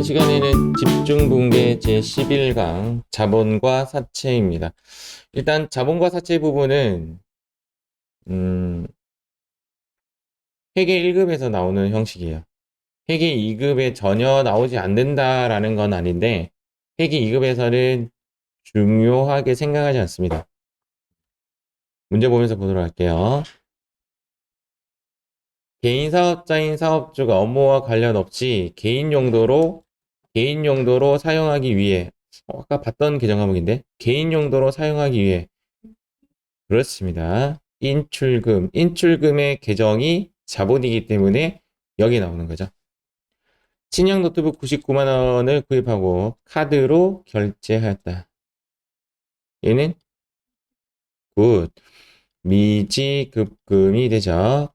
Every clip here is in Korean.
이번 시간에는 집중분계 제11강 자본과 사채입니다. 일단 자본과 사채 부분은 회계 1급에서 나오는 형식이에요. 회계 2급에 전혀 나오지 않는다라는 건 아닌데 회계 2급에서는 중요하게 생각하지 않습니다. 문제 보면서 보도록 할게요. 개인 사업자인 사업주가 업무와 관련 없이 개인 용도로 사용하기 위해 아까 봤던 개정 과목인데 개인 용도로 사용하기 위해 그렇습니다. 인출금의 계정이 자본이기 때문에 여기 나오는 거죠. 신형 노트북 99만 원을 구입하고 카드로 결제하였다. 얘는 굿 미지급금이 되죠.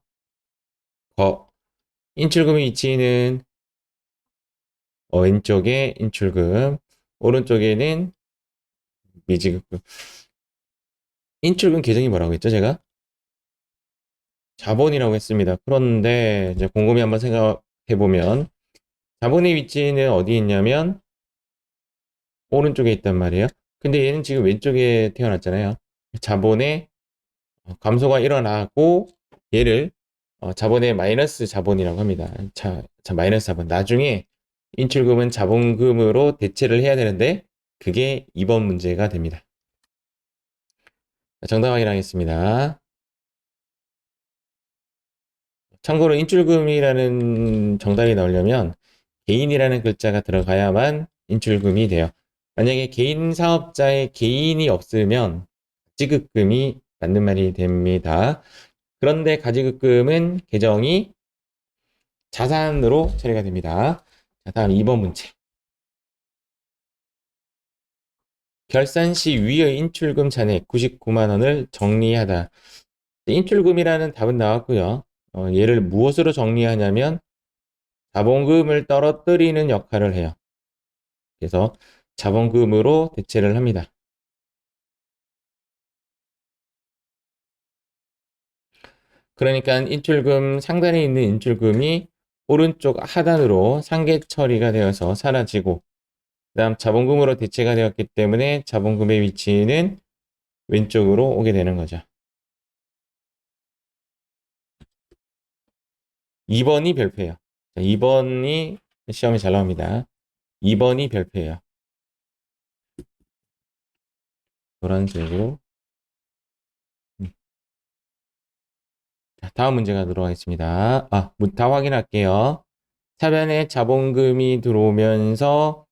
인출금의 위치는 왼쪽에 인출금, 오른쪽에는 미지급금. 인출금 계정이 뭐라고 했죠, 제가? 자본이라고 했습니다. 그런데 이제 곰곰이 한번 생각해 보면 자본의 위치는 어디 있냐면 오른쪽에 있단 말이에요. 근데 얘는 지금 왼쪽에 태어났잖아요. 자본의 감소가 일어나고 얘를 자본의 마이너스 자본이라고 합니다. 마이너스 자본. 나중에 인출금은 자본금으로 대체를 해야 되는데 그게 2번 문제가 됩니다. 정답 확인하겠습니다. 참고로 인출금이라는 정답이 나오려면 개인이라는 글자가 들어가야만 인출금이 돼요. 만약에 개인 사업자의 개인이 없으면 가지급금이 맞는 말이 됩니다. 그런데 가지급금은 계정이 자산으로 처리가 됩니다. 자, 다음 2번 문제. 결산 시 위의 인출금 잔액 99만 원을 정리하다. 인출금이라는 답은 나왔고요. 얘를 무엇으로 정리하냐면 자본금을 떨어뜨리는 역할을 해요. 그래서 자본금으로 대체를 합니다. 그러니까 인출금 상단에 있는 인출금이 오른쪽 하단으로 상계 처리가 되어서 사라지고 그다음 자본금으로 대체가 되었기 때문에 자본금의 위치는 왼쪽으로 오게 되는 거죠. 2번이 별표예요. 2번이 시험에 잘 나옵니다. 2번이 별표예요. 노란색으로. 자, 다음 문제 가도록 하겠습니다. 다 확인할게요. 차변에 자본금이 들어오면서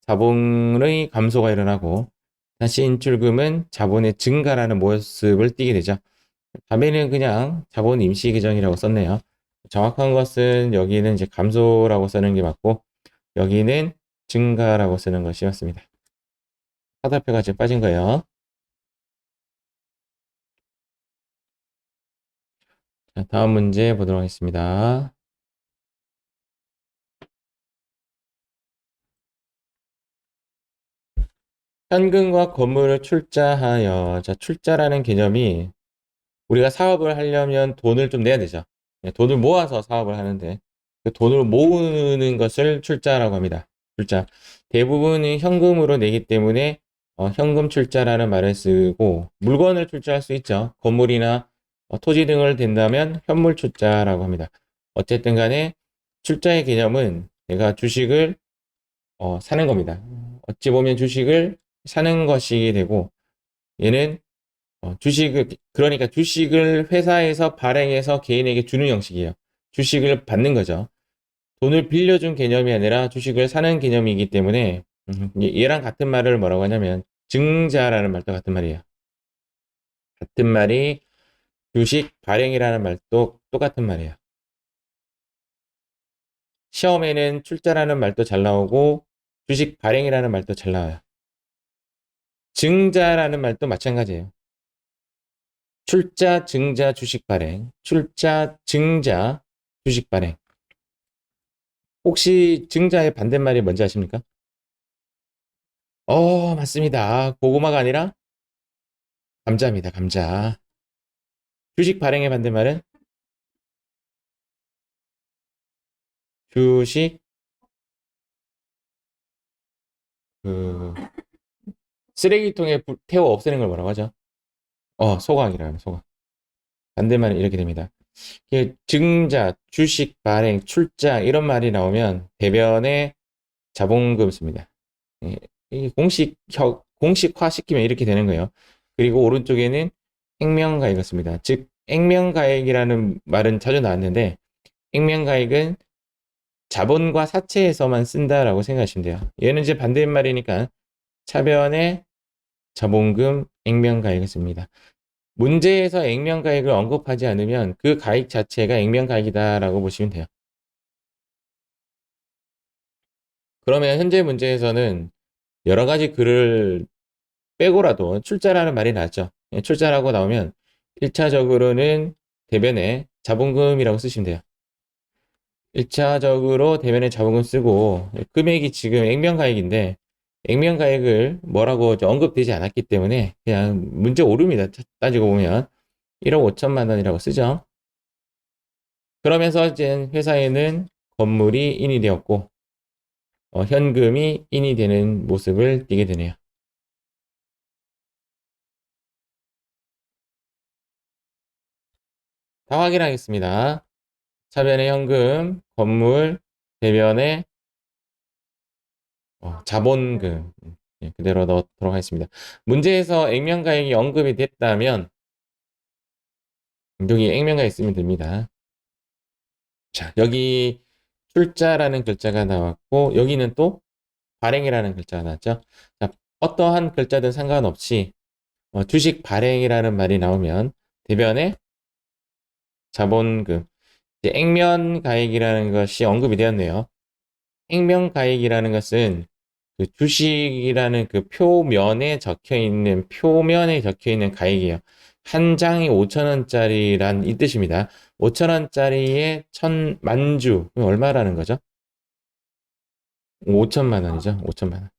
자본의 감소가 일어나고 다시 인출금은 자본의 증가라는 모습을 띠게 되죠. 답에는 그냥 자본 임시 계정이라고 썼네요. 정확한 것은 여기는 이제 감소라고 쓰는 게 맞고 여기는 증가라고 쓰는 것이었습니다. 화살표가 지금 빠진 거예요. 자, 다음 문제 보도록 하겠습니다. 현금과 건물을 출자하여. 자, 출자라는 개념이 우리가 사업을 하려면 돈을 좀 내야 되죠. 돈을 모아서 사업을 하는데 그 돈을 모으는 것을 출자라고 합니다. 출자. 대부분은 현금으로 내기 때문에 현금 출자라는 말을 쓰고 물건을 출자할 수 있죠. 건물이나 토지 등을 댄다면 현물 출자라고 합니다. 어쨌든 간에 출자의 개념은 내가 주식을 사는 겁니다. 어찌 보면 주식을 사는 것이 되고 얘는 그러니까 주식을 회사에서 발행해서 개인에게 주는 형식이에요. 주식을 받는 거죠. 돈을 빌려준 개념이 아니라 주식을 사는 개념이기 때문에, 얘랑 같은 말을 뭐라고 하냐면, 증자라는 말도 같은 말이에요. 같은 말이 주식 발행이라는 말도 똑같은 말이에요. 시험에는 출자라는 말도 잘 나오고, 주식 발행이라는 말도 잘 나와요. 증자라는 말도 마찬가지예요. 출자, 증자, 주식 발행. 출자, 증자, 주식 발행. 혹시 증자의 반대말이 뭔지 아십니까? 맞습니다. 고구마가 아니라 감자입니다. 감자. 주식 발행의 반대말은 주식 그 쓰레기통에 태워 없애는 걸 뭐라고 하죠? 소각이라는 소각. 반대말은 이렇게 됩니다. 이게 증자, 주식, 발행, 출자 이런 말이 나오면 대변에 자본금 씁니다. 예, 이 공식화 시키면 이렇게 되는 거예요. 그리고 오른쪽에는 액면가액을 씁니다. 즉 액면가액이라는 말은 자주 나왔는데 액면가액은 자본과 사채에서만 쓴다라고 생각하시면 돼요. 얘는 이제 반대말이니까 차변에 자본금, 액면가액을 씁니다. 문제에서 액면가액을 언급하지 않으면 그 가액 자체가 액면가액이다라고 보시면 돼요. 그러면 현재 문제에서는 여러 가지 글을 빼고라도 출자라는 말이 나왔죠. 출자라고 나오면 1차적으로는 대변에 자본금이라고 쓰시면 돼요. 1차적으로 대변에 자본금 쓰고 금액이 지금 액면가액인데 액면가액을 뭐라고 언급되지 않았기 때문에 그냥 문제 오릅니다. 따지고 보면 1억 5천만 원이라고 쓰죠. 그러면서 이제 회사에는 건물이 인이 되었고 현금이 인이 되는 모습을 띠게 되네요. 다 확인하겠습니다. 차변에 현금, 건물, 대변에 자본금 그대로 넣도록 하겠습니다. 문제에서 액면가액이 언급이 됐다면 여기 액면가액 쓰면 됩니다. 자, 여기 출자라는 글자가 나왔고 여기는 또 발행이라는 글자가 나왔죠. 자, 어떠한 글자든 상관없이 주식 발행이라는 말이 나오면 대변에 자본금, 이제 액면가액이라는 것이 언급이 되었네요. 액면가액이라는 것은 그 주식이라는 그 표면에 적혀 있는 가액이에요. 한 장이 5,000원짜리란 이 뜻입니다. 5,000원짜리에 만주, 얼마라는 거죠? 5천만 원이죠. 5천만 원.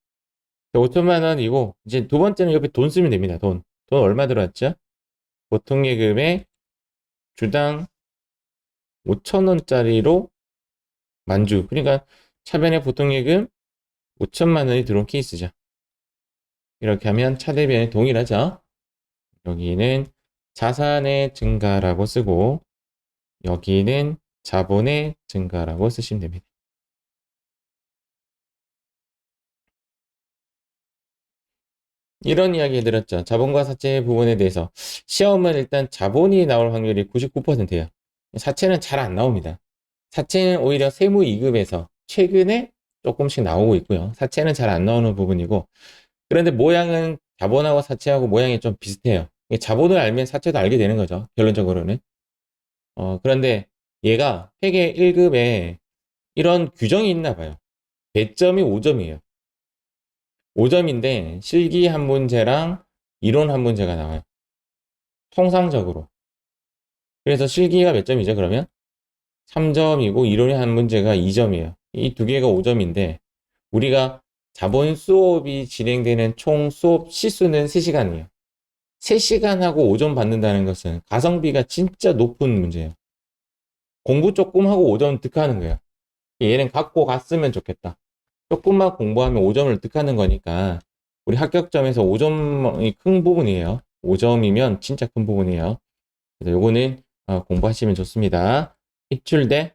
5천만 원이고, 이제 두 번째는 옆에 돈 쓰면 됩니다. 돈. 돈 얼마 들어왔죠? 보통 예금에 주당 5,000원짜리로 만주. 그러니까 차변에 보통 예금 5천만 원이 들어온 케이스죠. 이렇게 하면 차대변이 동일하죠. 여기는 자산의 증가라고 쓰고 여기는 자본의 증가라고 쓰시면 됩니다. 이런 이야기 해드렸죠. 자본과 사채 부분에 대해서 시험은 일단 자본이 나올 확률이 99%예요. 사채는 잘 안 나옵니다. 사채는 오히려 세무 2급에서 최근에 조금씩 나오고 있고요. 사채는 잘 안 나오는 부분이고 그런데 모양은 자본하고 사채하고 모양이 좀 비슷해요. 자본을 알면 사채도 알게 되는 거죠. 결론적으로는. 그런데 얘가 회계 1급에 이런 규정이 있나 봐요. 배점이 5점이에요. 5점인데 실기 한 문제랑 이론 한 문제가 나와요. 통상적으로. 그래서 실기가 몇 점이죠, 그러면? 3점이고 이론이 한 문제가 2점이에요. 이 두 개가 5점인데 우리가 자본 수업이 진행되는 총 수업 시수는 3시간이에요. 3시간 하고 5점 받는다는 것은 가성비가 진짜 높은 문제예요. 공부 조금 하고 5점 득하는 거예요. 얘는 갖고 갔으면 좋겠다. 조금만 공부하면 5점을 득하는 거니까 우리 합격점에서 5점이 큰 부분이에요. 5점이면 진짜 큰 부분이에요. 그래서 요거는 공부하시면 좋습니다. 입출대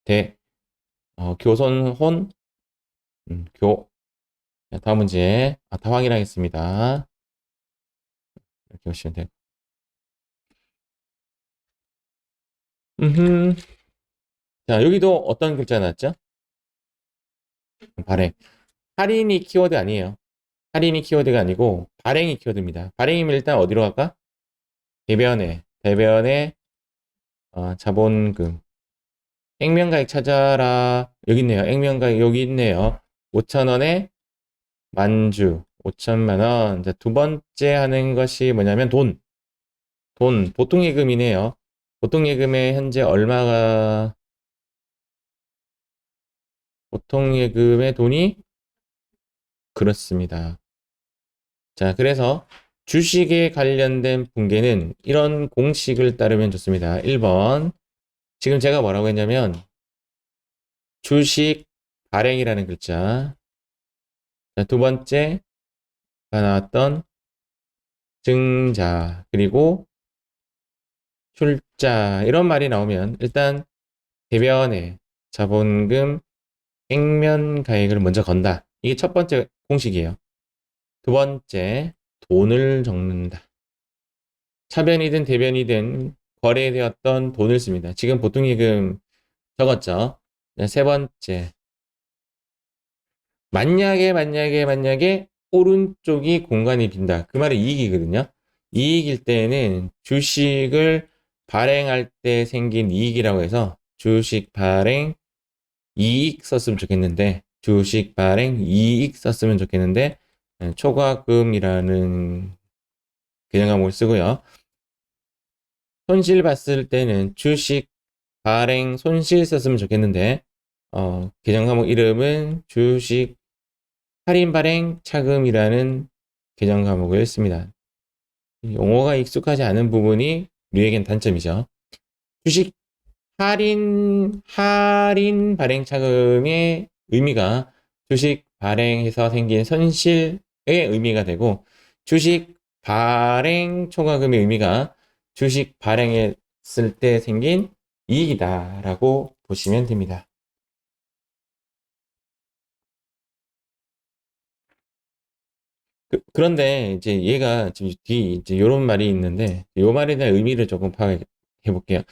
대 교선혼 교. 자, 다음 문제 다 확인하겠습니다. 이렇게 보시면 돼요. 자, 여기도 어떤 글자 나왔죠? 발행. 할인이 키워드 아니에요. 할인이 키워드가 아니고 발행이 키워드입니다. 발행이면 일단 어디로 갈까? 대변에 자본금. 액면가액 찾아라. 여기 있네요. 액면가액 여기 있네요. 5,000원에 만주 5천만 원. 자, 두 번째 하는 것이 뭐냐면 돈 보통 예금이네요. 보통 예금에 현재 얼마가 보통 예금의 돈이 그렇습니다. 자, 그래서 주식에 관련된 붕괴는 이런 공식을 따르면 좋습니다. 1번. 지금 제가 뭐라고 했냐면 주식 발행이라는 글자 자, 두 번째가 나왔던 증자, 그리고 출자, 이런 말이 나오면 일단 대변에 자본금 액면 가액을 먼저 건다. 이게 첫 번째 공식이에요. 두 번째, 돈을 적는다. 차변이든 대변이든 거래되었던 돈을 씁니다. 지금 보통예금 적었죠. 세 번째, 만약에 오른쪽이 공간이 빈다. 그 말은 이익이거든요. 이익일 때는 주식을 발행할 때 생긴 이익이라고 해서 주식 발행 이익 썼으면 좋겠는데, 주식 발행 이익 썼으면 좋겠는데, 초과금이라는 개념 과목을 쓰고요. 손실 봤을 때는 주식 발행 손실 썼으면 좋겠는데, 개정 과목 이름은 주식 할인 발행 차금이라는 개정 과목을 씁니다. 용어가 익숙하지 않은 부분이 우리에겐 단점이죠. 주식 할인 발행 차금의 의미가 주식 발행해서 생긴 손실의 의미가 되고, 주식 발행 초과금의 의미가 주식 발행했을 때 생긴 이익이다라고 보시면 됩니다. 그런데 이제 얘가 지금 뒤 이제 요런 말이 있는데, 요 말에 대한 의미를 조금 파악해 볼게요.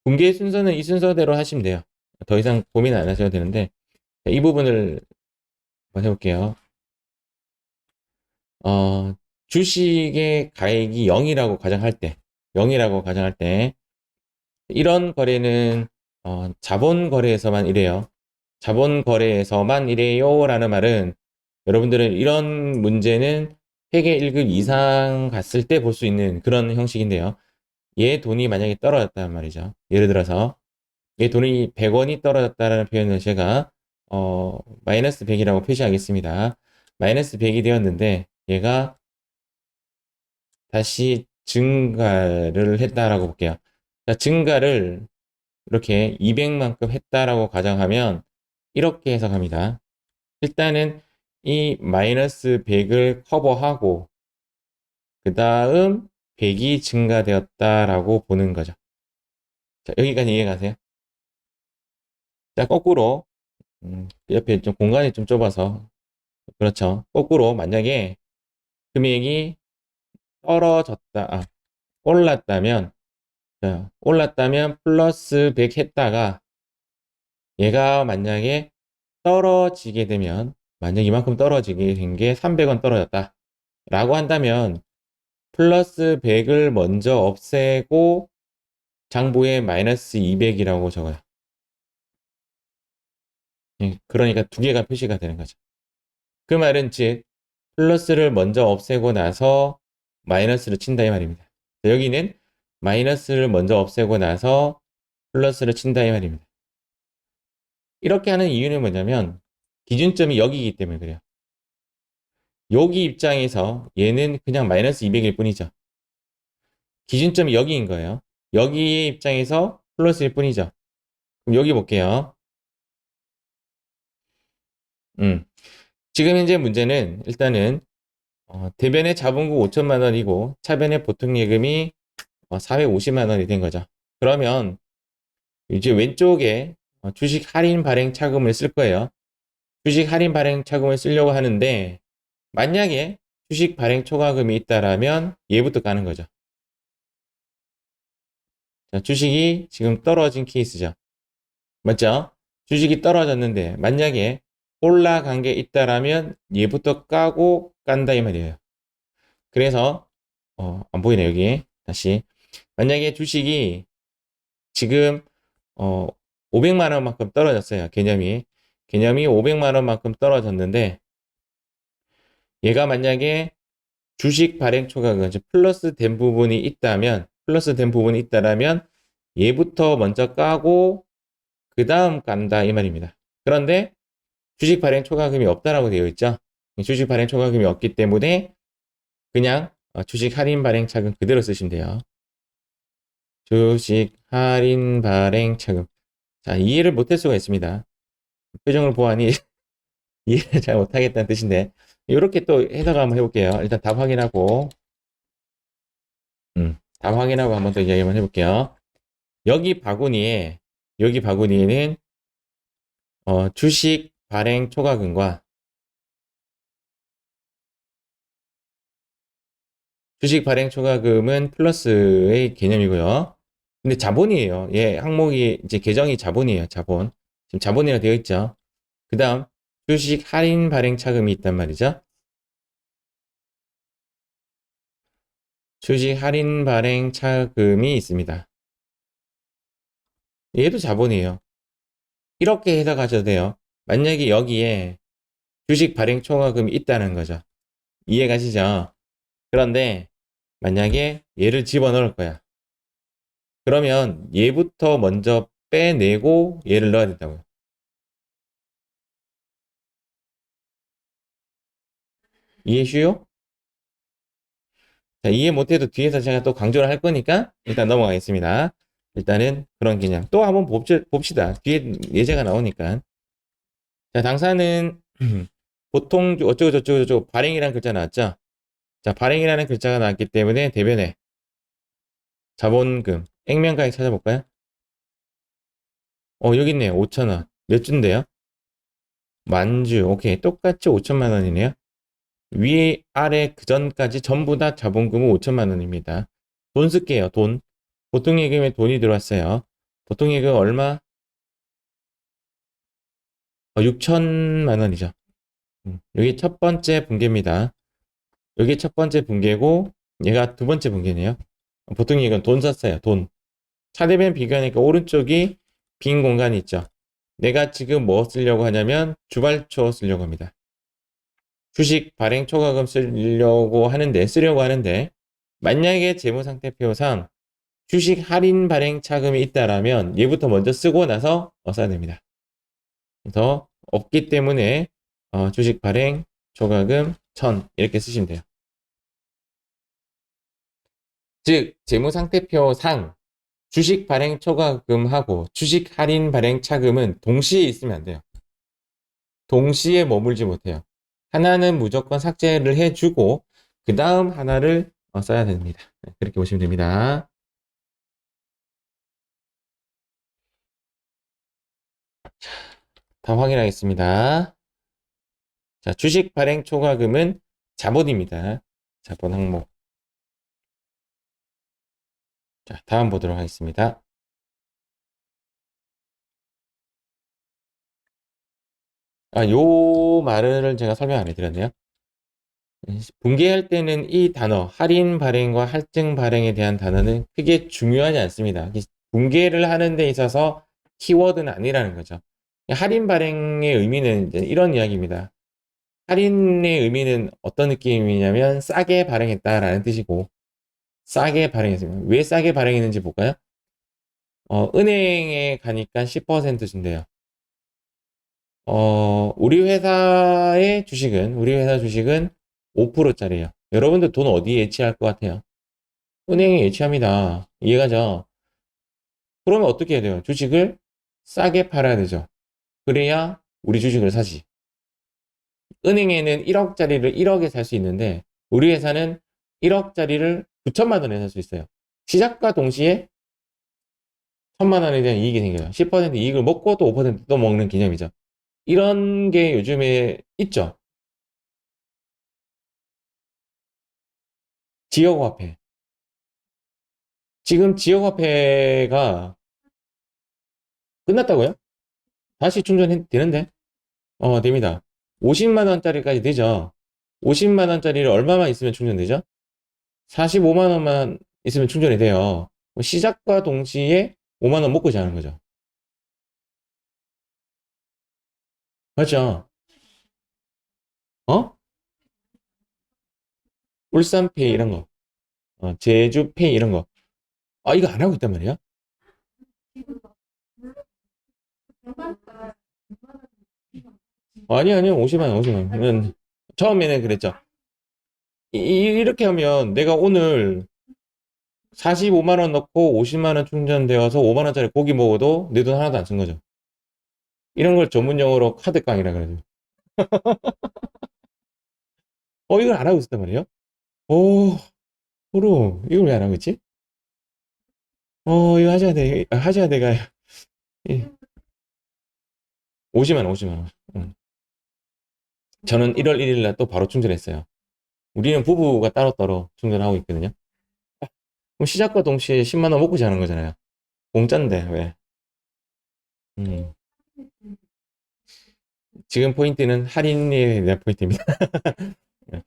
분계 순서는 이 순서대로 하시면 돼요. 더 이상 고민 안 하셔도 되는데, 이 부분을 한번 해볼게요. 어, 주식의 가액이 0이라고 가정할 때, 0이라고 가정할 때, 이런 거래는 자본 거래에서만 이래요. 자본 거래에서만 이래요라는 말은, 여러분들은 이런 문제는 회계 1급 이상 갔을 때 볼 수 있는 그런 형식인데요. 얘 돈이 만약에 떨어졌단 말이죠. 예를 들어서 얘 돈이 100원이 떨어졌다라는 표현을 제가 마이너스 100이라고 표시하겠습니다. 마이너스 100이 되었는데 얘가 다시 증가를 했다라고 볼게요. 자, 증가를 이렇게 200만큼 했다라고 가정하면 이렇게 해석합니다. 일단은 이 마이너스 100을 커버하고 그 다음 100이 증가되었다라고 보는 거죠. 자, 여기까지 이해가세요? 자, 거꾸로 옆에 좀 공간이 좀 좁아서 그렇죠. 거꾸로 만약에 금액이 떨어졌다, 올랐다면, 자, 올랐다면 플러스 100 했다가 얘가 만약에 떨어지게 되면, 만약 이만큼 떨어지게 된 게 300원 떨어졌다 라고 한다면 플러스 100을 먼저 없애고 장부에 마이너스 200이라고 적어요. 그러니까 두 개가 표시가 되는 거죠. 그 말은 즉 플러스를 먼저 없애고 나서 마이너스를 친다 이 말입니다. 여기는 마이너스를 먼저 없애고 나서 플러스를 친다 이 말입니다. 이렇게 하는 이유는 뭐냐면 기준점이 여기이기 때문에 그래요. 여기 입장에서 얘는 그냥 마이너스 200일 뿐이죠. 기준점이 여기인 거예요. 여기의 입장에서 플러스일 뿐이죠. 그럼 여기 볼게요. 지금 현재 문제는 일단은 대변의 자본금 5천만 원이고 차변의 보통 예금이 450만 원이 된 거죠. 그러면 이제 왼쪽에 주식 할인 발행 차금을 쓸 거예요. 주식 할인 발행 차금을 쓰려고 하는데 만약에 주식 발행 초과금이 있다라면 얘부터 까는 거죠. 자, 주식이 지금 떨어진 케이스죠. 맞죠? 주식이 떨어졌는데 만약에 올라간 게 있다라면 얘부터 까고 깐다 이 말이에요. 그래서 안 보이네 여기. 다시 만약에 주식이 지금 500만 원만큼 떨어졌어요. 개념이 500만 원만큼 떨어졌는데 얘가 만약에 주식 발행 초과금 즉 플러스 된 부분이 있다라면 얘부터 먼저 까고 그 다음 깐다 이 말입니다. 그런데 주식 발행 초과금이 없다라고 되어 있죠. 주식 발행 초과금이 없기 때문에 그냥 주식 할인 발행 차금 그대로 쓰시면 돼요. 주식 할인 발행 차금. 자, 이해를 못할 수가 있습니다. 표정을 보아하니 이해를 잘 못하겠다는 뜻인데, 이렇게 또 해석 한번 해볼게요. 일단 답 확인하고, 답 확인하고 한번 더 이야기 한번 해볼게요. 여기 바구니에, 여기 바구니에는, 주식 발행 초과금과 주식 발행 초과금은 플러스의 개념이고요. 근데 자본이에요. 예, 항목이 이제 계정이 자본이에요. 자본. 지금 자본이라 되어 있죠. 그 다음 주식 할인 발행 차금이 있단 말이죠. 주식 할인 발행 차금이 있습니다. 얘도 자본이에요. 이렇게 해석하셔도 돼요. 만약에 여기에 주식 발행 초과금이 있다는 거죠. 이해가시죠? 그런데 만약에 얘를 집어넣을 거야. 그러면 얘부터 먼저 빼내고 얘를 넣어야 된다고요. 이해슈요? 자, 이해 못해도 뒤에서 제가 또 강조를 할 거니까 일단 넘어가겠습니다. 일단은 그런 개념. 또 한번 봅시다. 뒤에 예제가 나오니까. 자, 당사는 보통 어쩌고저쩌고 발행이라는 글자 나왔죠? 자, 발행이라는 글자가 나왔기 때문에 대변에 자본금, 액면가액 찾아볼까요? 여기 있네요. 5천원. 몇 주인데요? 만주. 오케이. 똑같이 5천만 원이네요. 위, 아래, 그 전까지 전부 다 자본금은 5천만 원입니다. 돈 쓸게요. 돈. 보통 예금에 돈이 들어왔어요. 보통 예금 얼마? 6천만 원이죠. 여기 첫 번째 분계입니다. 여기 첫 번째 분계고 얘가 두 번째 분계네요. 보통 예금 돈 썼어요. 돈. 차례변 비교하니까 오른쪽이 빈 공간이 있죠. 내가 지금 뭐 쓰려고 하냐면 주발초 쓰려고 합니다. 주식 발행 초과금 쓰려고 하는데 만약에 재무상태표상 주식 할인 발행 차금이 있다라면 얘부터 먼저 쓰고 나서 써야 됩니다. 그래서 없기 때문에 주식 발행 초과금 1000 이렇게 쓰시면 돼요. 즉 재무상태표상 주식 발행 초과금하고 주식 할인 발행 차금은 동시에 있으면 안 돼요. 동시에 머물지 못해요. 하나는 무조건 삭제를 해주고 그 다음 하나를 써야 됩니다. 네, 그렇게 보시면 됩니다. 다 확인하겠습니다. 자, 주식 발행 초과금은 자본입니다. 자본 항목. 자, 다음 보도록 하겠습니다. 요 말을 제가 설명 안 해드렸네요. 분개할 때는 이 단어, 할인 발행과 할증 발행에 대한 단어는 크게 중요하지 않습니다. 분개를 하는 데 있어서 키워드는 아니라는 거죠. 할인 발행의 의미는 이제 이런 이야기입니다. 할인의 의미는 어떤 느낌이냐면 싸게 발행했다라는 뜻이고 싸게 발행했습니다. 왜 싸게 발행했는지 볼까요? 은행에 가니까 10% 준대요. 우리 회사 주식은 5%짜리예요. 여러분들 돈 어디에 예치할 것 같아요? 은행에 예치합니다. 이해가죠? 그러면 어떻게 해야 돼요? 주식을 싸게 팔아야 되죠. 그래야 우리 주식을 사지. 은행에는 1억짜리를 1억에 살 수 있는데 우리 회사는 1억짜리를 9천만 원에 살 수 있어요. 시작과 동시에 1천만 원에 대한 이익이 생겨요. 10% 이익을 먹고 또 5%또 먹는 개념이죠. 이런 게 요즘에 있죠. 지역화폐. 지금 지역화폐가 끝났다고요? 다시 충전되는데? 됩니다. 50만 원짜리까지 되죠. 50만 원짜리를 얼마만 있으면 충전되죠? 45만 원만 있으면 충전이 돼요. 시작과 동시에 5만 원 먹고 자는 거죠. 맞죠? 어? 울산페이 이런 거. 제주페이 이런 거. 이거 안 하고 있단 말이야? 아니요. 50만 원, 50만 원. 처음에는 그랬죠. 이렇게 하면 내가 오늘 45만 원 넣고 50만 원 충전되어서 5만 원짜리 고기 먹어도 내 돈 하나도 안 쓴 거죠. 이런 걸 전문 용어로 카드깡이라 그러죠. 이걸 안 하고 있었단 말이에요? 오, 소름. 이걸 왜 안 하고 있지? 이거 하셔야 돼. 하셔야 돼가. 예. 50만 원, 50만 원. 저는 1월 1일 날 또 바로 충전했어요. 우리는 부부가 따로따로 충전하고 있거든요. 그럼 시작과 동시에 10만 원 먹고 자는 거잖아요. 공짜인데, 왜? 음. 지금 포인트는 할인에 대한 포인트입니다.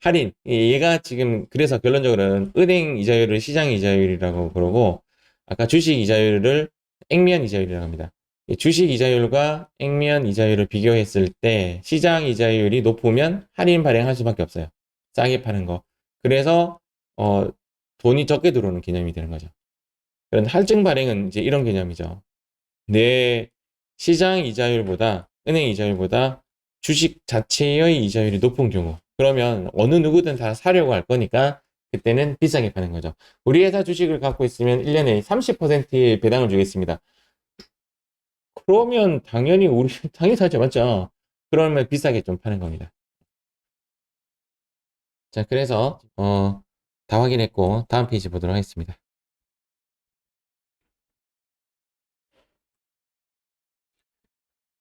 할인. 얘가 지금 그래서 결론적으로는 은행 이자율을 시장 이자율이라고 그러고 아까 주식 이자율을 액면 이자율이라고 합니다. 이 주식 이자율과 액면 이자율을 비교했을 때 시장 이자율이 높으면 할인 발행할 수밖에 없어요. 싸게 파는 거. 그래서 어, 돈이 적게 들어오는 개념이 되는 거죠. 그런 할증 발행은 이제 이런 개념이죠. 내 시장 이자율보다 은행 이자율보다 주식 자체의 이자율이 높은 경우 그러면 어느 누구든 다 사려고 할 거니까 그때는 비싸게 파는 거죠. 우리 회사 주식을 갖고 있으면 1년에 30%의 배당을 주겠습니다. 그러면 당연히 우리 당연히 사죠, 맞죠? 그러면 비싸게 좀 파는 겁니다. 자, 그래서 다 확인했고 다음 페이지 보도록 하겠습니다.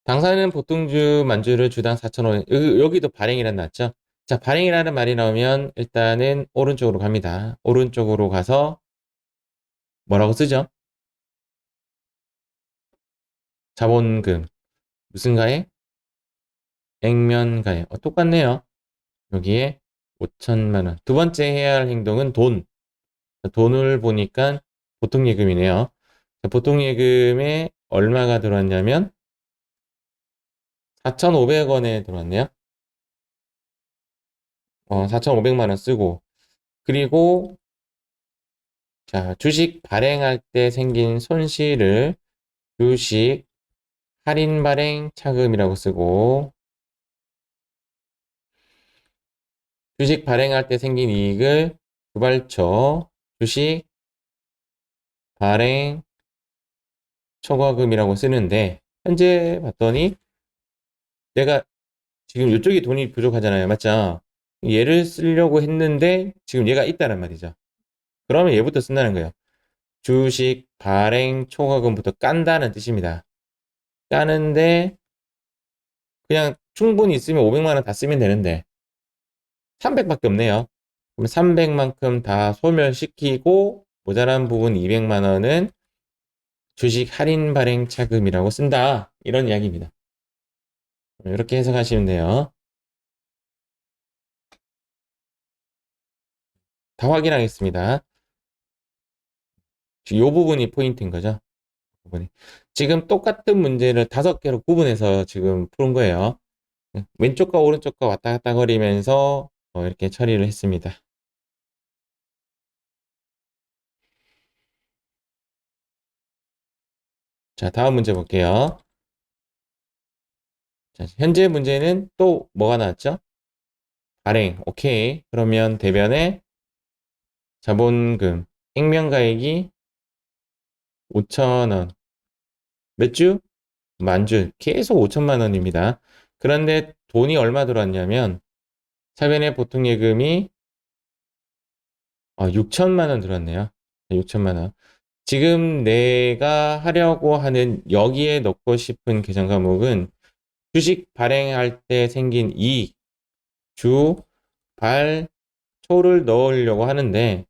당사는 보통주 만주를 주당 4,500원. 여기도 발행이란 나왔죠? 자, 발행이라는 말이 나오면 일단은 오른쪽으로 갑니다. 오른쪽으로 가서 뭐라고 쓰죠? 자본금. 무슨 가액? 액면 가액. 똑같네요. 여기에 5천만 원. 두 번째 해야 할 행동은 돈. 돈을 보니까 보통예금이네요. 보통예금에 얼마가 들어왔냐면 4,500원에 들어왔네요. 4,500만 원 쓰고 그리고 자, 주식 발행할 때 생긴 손실을 주식 할인 발행 차금이라고 쓰고 주식 발행할 때 생긴 이익을 주발초 주식 발행 초과금이라고 쓰는데 현재 봤더니 내가 지금 이쪽이 돈이 부족하잖아요. 맞죠? 얘를 쓰려고 했는데 지금 얘가 있다는 말이죠. 그러면 얘부터 쓴다는 거예요. 주식 발행 초과금부터 깐다는 뜻입니다. 까는데 그냥 충분히 있으면 500만 원 다 쓰면 되는데 300밖에 없네요. 그럼 300만큼 다 소멸시키고 모자란 부분 200만 원은 주식 할인 발행 차금이라고 쓴다. 이런 이야기입니다. 이렇게 해석하시면 돼요. 다 확인하겠습니다. 이 부분이 포인트인 거죠. 부분이. 지금 똑같은 문제를 5개로 구분해서 지금 푸는 거예요. 왼쪽과 오른쪽과 왔다 갔다 거리면서 이렇게 처리를 했습니다. 자, 다음 문제 볼게요. 자, 현재 문제는 또 뭐가 나왔죠? 발행. 오케이. 그러면 대변에 자본금, 액면가액이 5천원. 몇 주? 만주. 계속 5천만 원입니다. 그런데 돈이 얼마 들어왔냐면 차변에 보통예금이 6천만 원 들어왔네요. 6천만 원. 지금 내가 하려고 하는 여기에 넣고 싶은 계정 과목은 주식 발행할 때 생긴 이익, 주, 발, 초를 넣으려고 하는데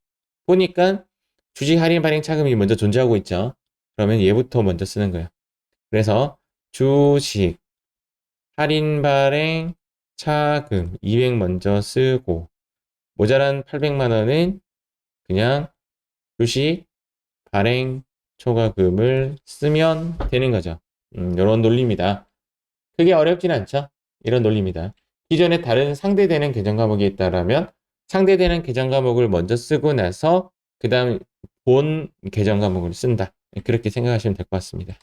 보니까 주식 할인 발행 차금이 먼저 존재하고 있죠. 그러면 얘부터 먼저 쓰는 거예요. 그래서 주식 할인 발행 차금 200 먼저 쓰고 모자란 800만 원은 그냥 주식 발행 초과금을 쓰면 되는 거죠. 이런 논리입니다. 크게 어렵진 않죠? 이런 논리입니다. 기존에 다른 상대되는 계정 과목이 있다라면 상대되는 계정 과목을 먼저 쓰고 나서 그 다음 본 계정 과목을 쓴다. 그렇게 생각하시면 될 것 같습니다.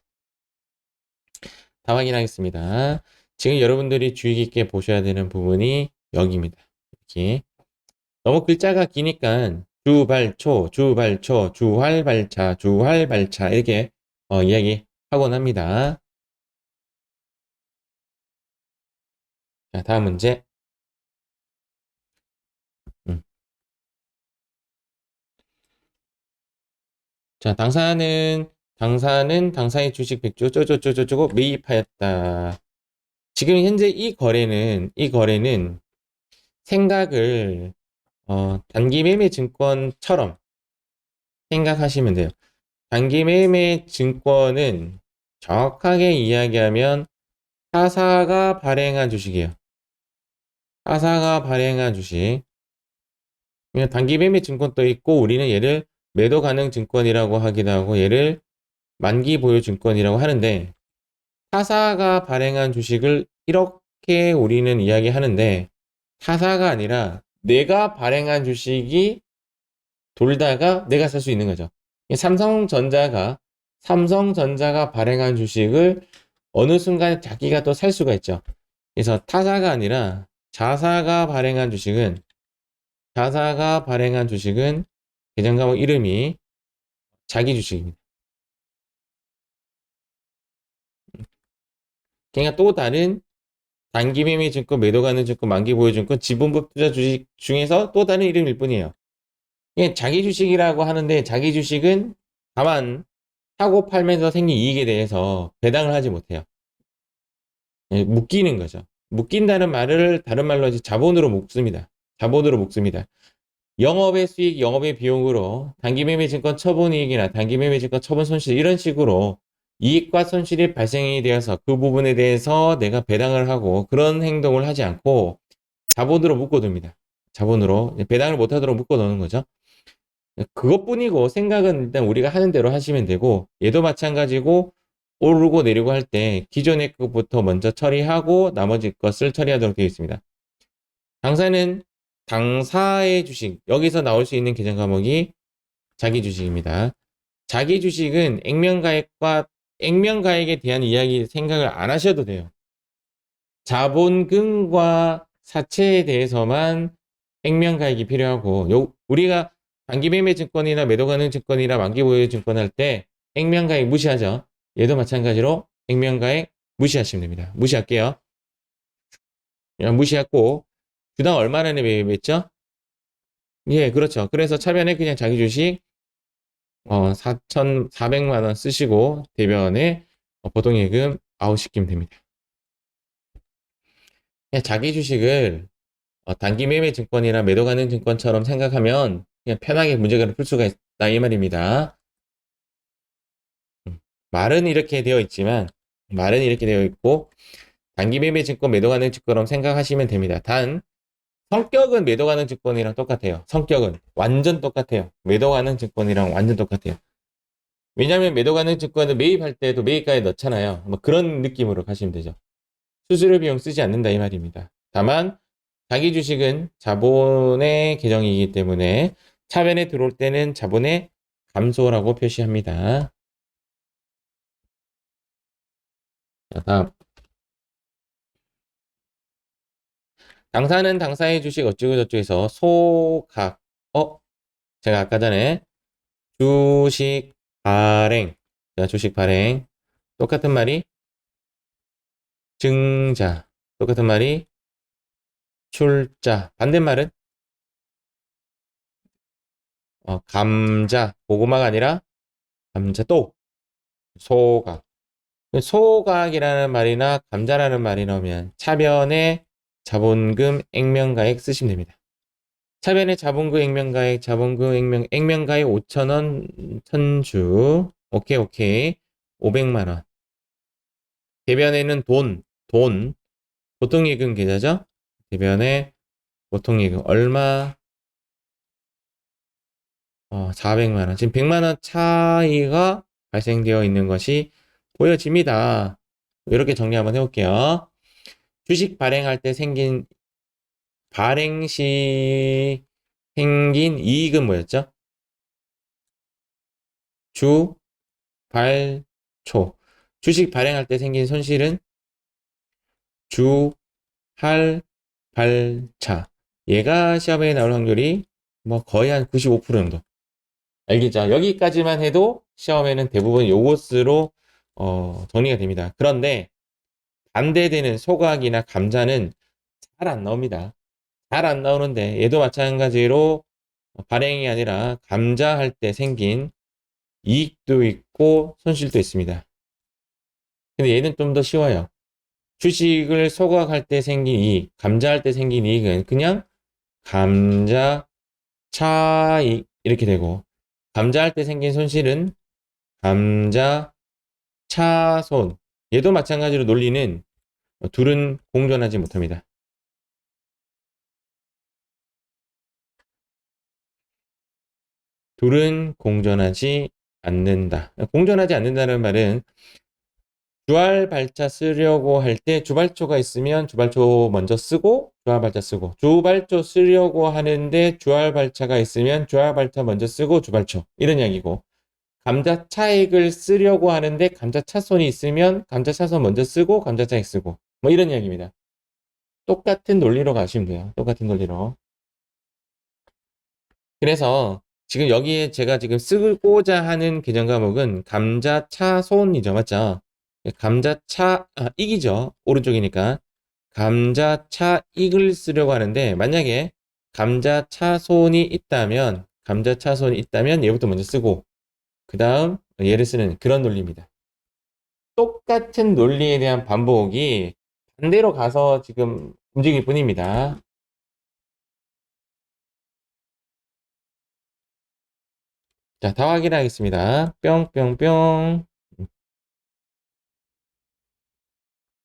다 확인하겠습니다. 지금 여러분들이 주의 깊게 보셔야 되는 부분이 여기입니다. 이렇게 너무 글자가 기니까 주발초, 주발초, 주활발차, 주활발차 이렇게 이야기하곤 합니다. 자, 다음 문제. 음. 자, 당사는 당사의 주식 100조 쪼쪼쪼쪼쪼 매입하였다. 지금 현재 이 거래는 생각을 단기 매매 증권처럼 생각하시면 돼요. 단기 매매 증권은 정확하게 이야기하면 타사가 발행한 주식이에요. 타사가 발행한 주식. 그냥 단기 매매 증권도 있고 우리는 얘를 매도 가능 증권이라고 하기도 하고 얘를 만기 보유 증권이라고 하는데 타사가 발행한 주식을 이렇게 우리는 이야기하는데 타사가 아니라 내가 발행한 주식이 돌다가 내가 살 수 있는 거죠. 삼성전자가 삼성전자가 발행한 주식을 어느 순간 자기가 또 살 수가 있죠. 그래서 타사가 아니라 자사가 발행한 주식은 계정 과목 이름이 자기 주식입니다. 그러니까 또 다른 단기 매매 증권, 매도 가능 증권, 만기 보유 증권, 지분법 투자 주식 중에서 또 다른 이름일 뿐이에요. 이게 자기 주식이라고 하는데 자기 주식은 다만 사고 팔면서 생긴 이익에 대해서 배당을 하지 못해요. 예, 묶이는 거죠. 묶인다는 말을 다른 말로 이제 자본으로 묶습니다. 자본으로 묶습니다. 영업의 수익, 영업의 비용으로 단기 매매 증권 처분 이익이나 단기 매매 증권 처분 손실 이런 식으로 이익과 손실이 발생이 되어서 그 부분에 대해서 내가 배당을 하고 그런 행동을 하지 않고 자본으로 묶어둡니다. 자본으로 배당을 못하도록 묶어놓는 거죠. 그것뿐이고 생각은 일단 우리가 하는 대로 하시면 되고 얘도 마찬가지고 오르고 내리고 할 때 기존의 것부터 먼저 처리하고 나머지 것을 처리하도록 되어 있습니다. 당사는 당사의 주식 여기서 나올 수 있는 계정 과목이 자기 주식입니다. 자기 주식은 액면가액에 대한 이야기 생각을 안 하셔도 돼요. 자본금과 사채에 대해서만 액면가액이 필요하고 우리가 단기 매매 증권이나 매도 가능 증권이나 만기 보유 증권 할 때 액면가액 무시하죠. 얘도 마찬가지로 액면가액 무시하시면 됩니다. 무시할게요. 그냥 무시하고 주당 얼마나 매매했죠? 예, 그렇죠. 그래서 차변에 그냥 자기 주식 4,400만 원 쓰시고 대변에 보통예금 아웃시키면 됩니다. 그냥 자기 주식을 단기 매매 증권이나 매도 가능 증권처럼 생각하면 그냥 편하게 문제를 풀 수가 있다 이 말입니다. 말은 이렇게 되어 있지만 말은 이렇게 되어 있고 단기 매매 증권 매도 가능 증권처럼 생각하시면 됩니다. 단 성격은 매도 가능 증권이랑 똑같아요. 성격은 완전 똑같아요. 매도 가능 증권이랑 완전 똑같아요. 왜냐하면 매도 가능 증권은 매입할 때도 매입가에 넣잖아요. 뭐 그런 느낌으로 가시면 되죠. 수수료 비용 쓰지 않는다 이 말입니다. 다만 자기 주식은 자본의 계정이기 때문에 차변에 들어올 때는 자본의 감소라고 표시합니다. 자, 다음. 당사는 당사의 주식 어쩌고 저쩌고해서 소각. 제가 아까 전에 주식 발행. 자, 주식 발행. 똑같은 말이 증자. 똑같은 말이 출자. 반대말은 감자. 고구마가 아니라 감자 또 소각. 소각이라는 말이나 감자라는 말이 나오면 차변에 자본금 액면가액 쓰시면 됩니다. 차변에 자본금 액면가액 5,000원 천주. 오케이, 오케이. 500만 원. 대변에는 돈. 보통예금 계좌죠? 대변에 보통예금 얼마? 400만 원. 지금 100만 원 차이가 발생되어 있는 것이 보여집니다. 이렇게 정리 한번 해볼게요. 주식 발행할 때 발행 시 생긴 이익은 뭐였죠? 발초. 주식 발행할 때 생긴 손실은 발차. 얘가 시험에 나올 확률이 뭐 거의 한 95% 정도. 알겠죠? 여기까지만 해도 시험에는 대부분 요것으로 정리가 됩니다. 그런데 반대되는 소각이나 감자는 잘 안 나옵니다. 잘 안 나오는데 얘도 마찬가지로 발행이 아니라 감자할 때 생긴 이익도 있고 손실도 있습니다. 근데 얘는 좀 더 쉬워요. 주식을 소각할 때 생긴 이익, 감자할 때 생긴 이익은 그냥 감자 차익 이렇게 되고, 감자할 때 생긴 손실은 감자 차손. 얘도 마찬가지로 논리는 둘은 공존하지 못합니다. 둘은 공존하지 않는다. 공존하지 않는다는 말은 주알발차 쓰려고 할 때 주발초가 있으면 주발초 먼저 쓰고 주알발차 쓰고, 주발초 쓰려고 하는데 주알발차가 있으면 주알발차 먼저 쓰고 주발초, 이런 이야기고, 감자차액을 쓰려고 하는데 감자차손이 있으면 감자차손 먼저 쓰고 감자차액 쓰고, 뭐 이런 이야기입니다. 똑같은 논리로 가시면 돼요. 똑같은 논리로. 그래서 지금 여기에 제가 지금 쓰고자 하는 개정 과목은 감자차손이죠. 맞죠? 익이죠. 오른쪽이니까. 감자차익을 쓰려고 하는데, 만약에 감자차손이 있다면 얘부터 먼저 쓰고 그 다음 얘를 쓰는 그런 논리입니다. 똑같은 논리에 대한 반복이 반대로 가서 지금 움직일 뿐입니다. 자, 다 확인하겠습니다. 뿅뿅뿅.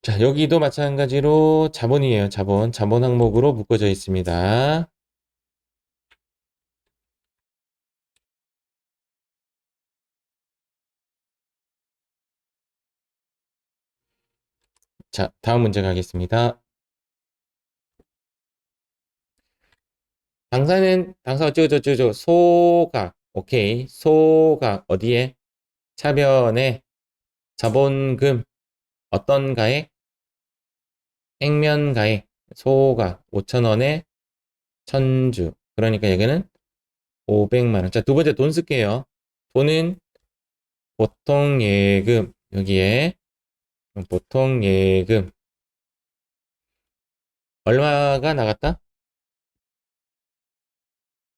자, 여기도 마찬가지로 자본이에요. 자본 항목으로 묶어져 있습니다. 자, 다음 문제 가겠습니다. 당사 어쩌고저쩌고 소각. 오케이. 소각 어디에? 차변에 자본금 어떤 가액? 액면 가액. 소각 5,000원에 천주. 그러니까 여기는 500만 원. 자, 두 번째 돈 쓸게요. 돈은 보통 예금. 여기에 보통 예금 얼마가 나갔다?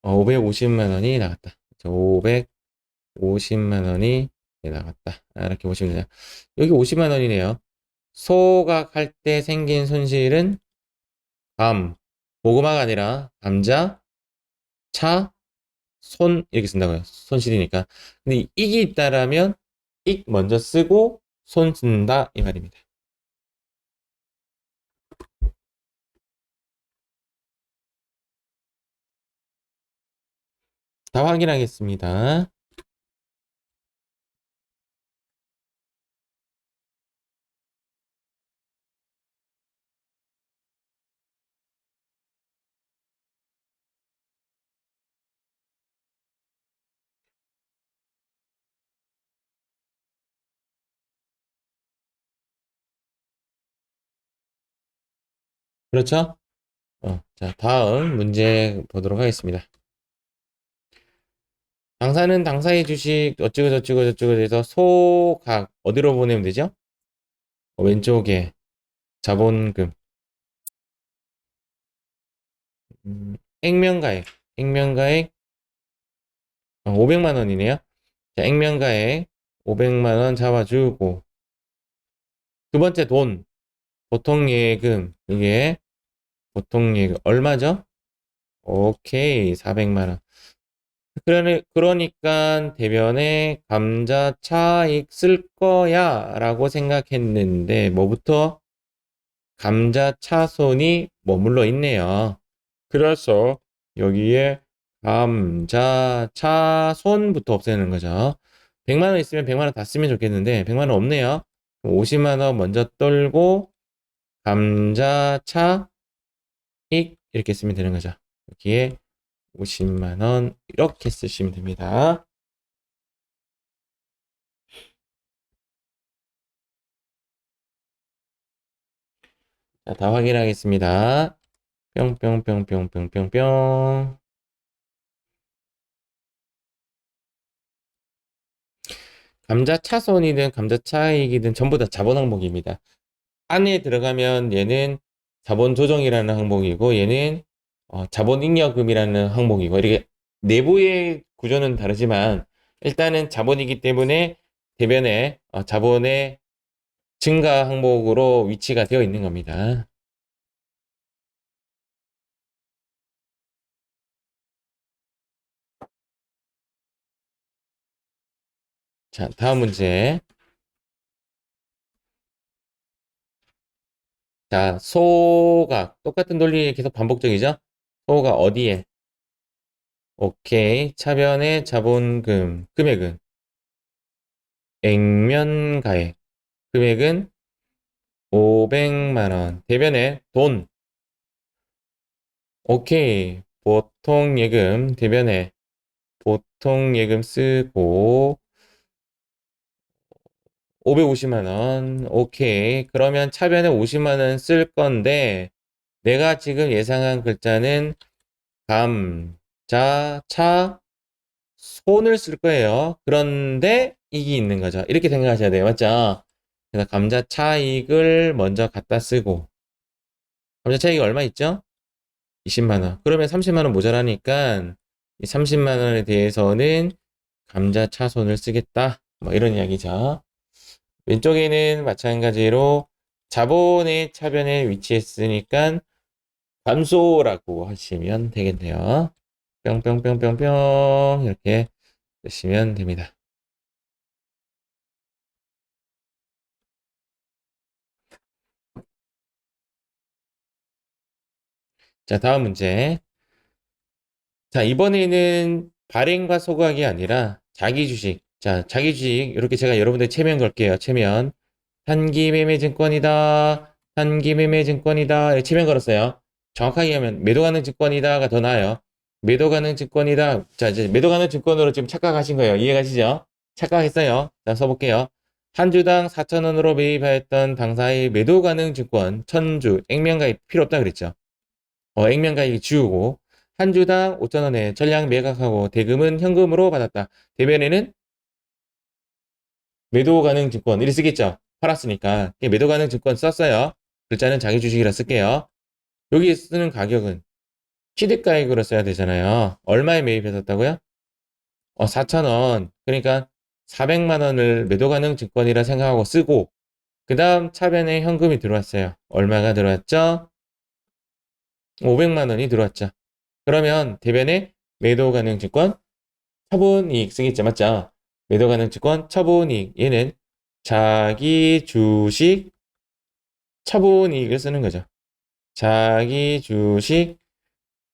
550만 원이 나갔다. 550만 원이 나갔다. 이렇게 보시면 돼요. 여기 50만 원이네요. 소각할 때 생긴 손실은 고구마가 아니라 감자, 차, 손 이렇게 쓴다고요. 손실이니까. 근데 익이 있다라면 익 먼저 쓰고 손 쓴다 이 말입니다. 다 확인하겠습니다. 그렇죠? 자, 다음 문제 보도록 하겠습니다. 당사는 당사의 주식 어쩌고 저쩌고 저쩌고 해서 소각 어디로 보내면 되죠? 왼쪽에 자본금, 액면가액, 액면가액 500만 원이네요. 자, 액면가액 500만 원 잡아주고, 두 번째 돈, 보통예금, 이게 보통예금 얼마죠? 오케이, 400만 원. 그러니까 대변에 감자 차익 쓸 거야 라고 생각했는데, 뭐부터? 감자 차손이 머물러 있네요. 그래서 여기에 감자 차손부터 없애는 거죠. 100만 원 있으면 100만 원 다 쓰면 좋겠는데 100만 원 없네요. 50만 원 먼저 떨고 감자 차익 이렇게 쓰면 되는 거죠. 여기에 50만 원 이렇게 쓰시면 됩니다. 자, 다 확인하겠습니다. 뿅뿅뿅뿅뿅뿅뿅. 감자 차손이든 감자 차익이든 전부 다 자본 항목입니다. 안에 들어가면 얘는 자본 조정이라는 항목이고 얘는 자본 잉여금이라는 항목이고 이렇게 내부의 구조는 다르지만 일단은 자본이기 때문에 대변에 자본의 증가 항목으로 위치가 되어 있는 겁니다. 자, 다음 문제. 자, 소가 똑같은 논리 계속 반복적이죠? 소가 어디에? 오케이. 차변의 자본금 금액은 액면가액 금액은 500만 원. 대변에 돈. 오케이. 보통 예금 대변에 보통 예금 쓰고 550만 원. 오케이. 그러면 차변에 50만 원 쓸 건데 내가 지금 예상한 글자는 감, 자, 차, 손을 쓸 거예요. 그런데 이익이 있는 거죠. 이렇게 생각하셔야 돼요. 맞죠? 그래서 감자 차익을 먼저 갖다 쓰고 감자 차익이 얼마 있죠? 20만 원. 그러면 30만 원 모자라니까 이 30만 원에 대해서는 감자 차손을 쓰겠다. 뭐 이런 이야기죠. 왼쪽에는 마찬가지로 자본의 차변에 위치했으니까 감소라고 하시면 되겠네요. 뿅뿅뿅뿅뿅 이렇게 쓰시면 됩니다. 자, 다음 문제. 자, 이번에는 발행과 소각이 아니라 자기 주식. 자, 자기 주식 이렇게 제가 여러분들 체면 걸게요. 체면. 단기매매증권이다. 단기매매증권이다. 이렇게 체면 걸었어요. 정확하게 하면 매도 가능 증권이다가 더 나아요. 매도 가능 증권이다. 자, 이제 매도 가능 증권으로 지금 착각하신 거예요. 이해가시죠? 착각했어요. 자, 써볼게요. 한 주당 4,000원으로 매입하였던 당사의 매도 가능 증권, 천주, 액면가입 필요 없다 그랬죠. 액면가입 지우고, 한 주당 5,000원에 전량 매각하고 대금은 현금으로 받았다. 대변에는 매도 가능 증권, 이리 쓰겠죠? 팔았으니까. 매도 가능 증권 썼어요. 글자는 자기 주식이라 쓸게요. 여기 쓰는 가격은 취득가액으로 써야 되잖아요. 얼마에 매입했었다고요? 4,000원. 그러니까 400만 원을 매도 가능 증권이라 생각하고 쓰고, 그 다음 차변에 현금이 들어왔어요. 얼마가 들어왔죠? 500만 원이 들어왔죠. 그러면 대변에 매도 가능 증권, 처분이익 쓰겠죠. 맞죠? 매도 가능 증권, 처분이익. 얘는 자기 주식 처분이익을 쓰는 거죠. 자기 주식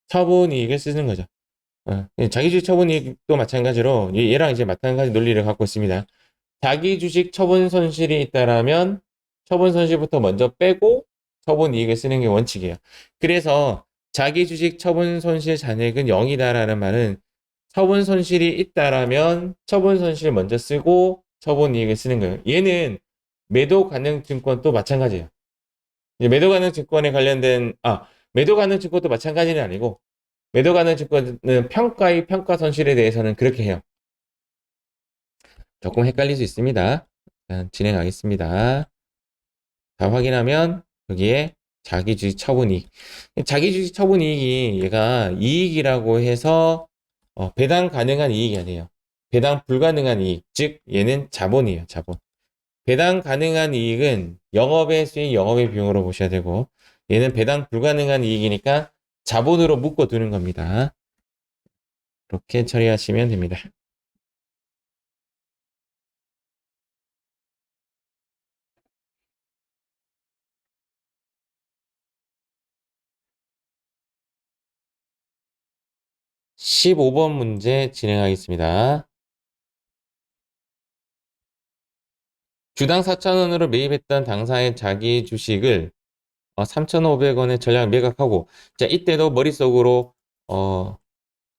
처분이익을 쓰는 거죠. 자기 주식 처분이익도 마찬가지로 얘랑 이제 마찬가지 논리를 갖고 있습니다. 자기 주식 처분 손실이 있다라면 처분 손실부터 먼저 빼고 처분 이익을 쓰는 게 원칙이에요. 그래서 자기 주식 처분 손실 잔액은 0이다라는 말은 처분 손실이 있다라면 처분 손실 먼저 쓰고 처분 이익을 쓰는 거예요. 얘는 매도 가능 증권도 마찬가지예요. 매도 가능 증권에 관련된 매도 가능 증권도 마찬가지는 아니고 매도 가능 증권은 평가의 평가 손실에 대해서는 그렇게 해요. 조금 헷갈릴 수 있습니다. 일단 진행하겠습니다. 다 확인하면 여기에 자기주식 처분이익. 자기주식 처분이익이 얘가 이익이라고 해서 배당 가능한 이익이 아니에요. 배당 불가능한 이익. 즉 얘는 자본이에요. 자본. 배당 가능한 이익은 영업의 수익, 영업의 비용으로 보셔야 되고 얘는 배당 불가능한 이익이니까 자본으로 묶어두는 겁니다. 이렇게 처리하시면 됩니다. 15번 문제 진행하겠습니다. 주당 4,000원으로 매입했던 당사의 자기 주식을 3,500원에 전량 매각하고 자 이때도 머릿속으로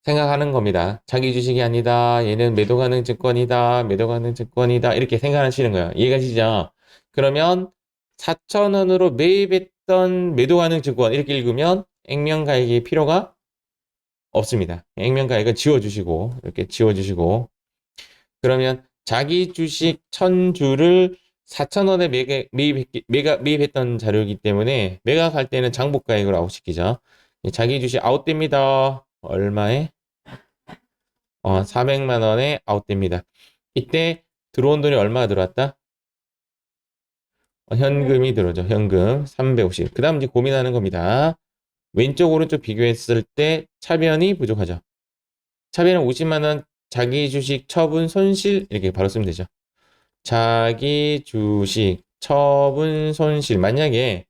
생각하는 겁니다. 자기 주식이 아니다. 얘는 매도 가능 증권이다. 매도 가능 증권이다. 이렇게 생각하시는 거예요. 이해가시죠? 그러면 4,000원으로 매입했던 매도 가능 증권 이렇게 읽으면 액면가액이 필요가 없습니다. 액면가액은 지워주시고 이렇게 지워주시고 그러면 자기 주식 1,000주를 4,000원에 매입했던 자료이기 때문에 매각할 때는 장복가액으로 아웃시키죠. 자기 주식 아웃됩니다. 얼마에? 400만 원에 아웃됩니다. 이때 들어온 돈이 얼마 들어왔다? 현금이 들어오죠. 현금 350. 그 다음 이제 고민하는 겁니다. 왼쪽 오른쪽 비교했을 때 차변이 부족하죠. 차변은 50만 원 자기 주식 처분 손실 이렇게 바로 쓰면 되죠. 자기 주식 처분 손실 만약에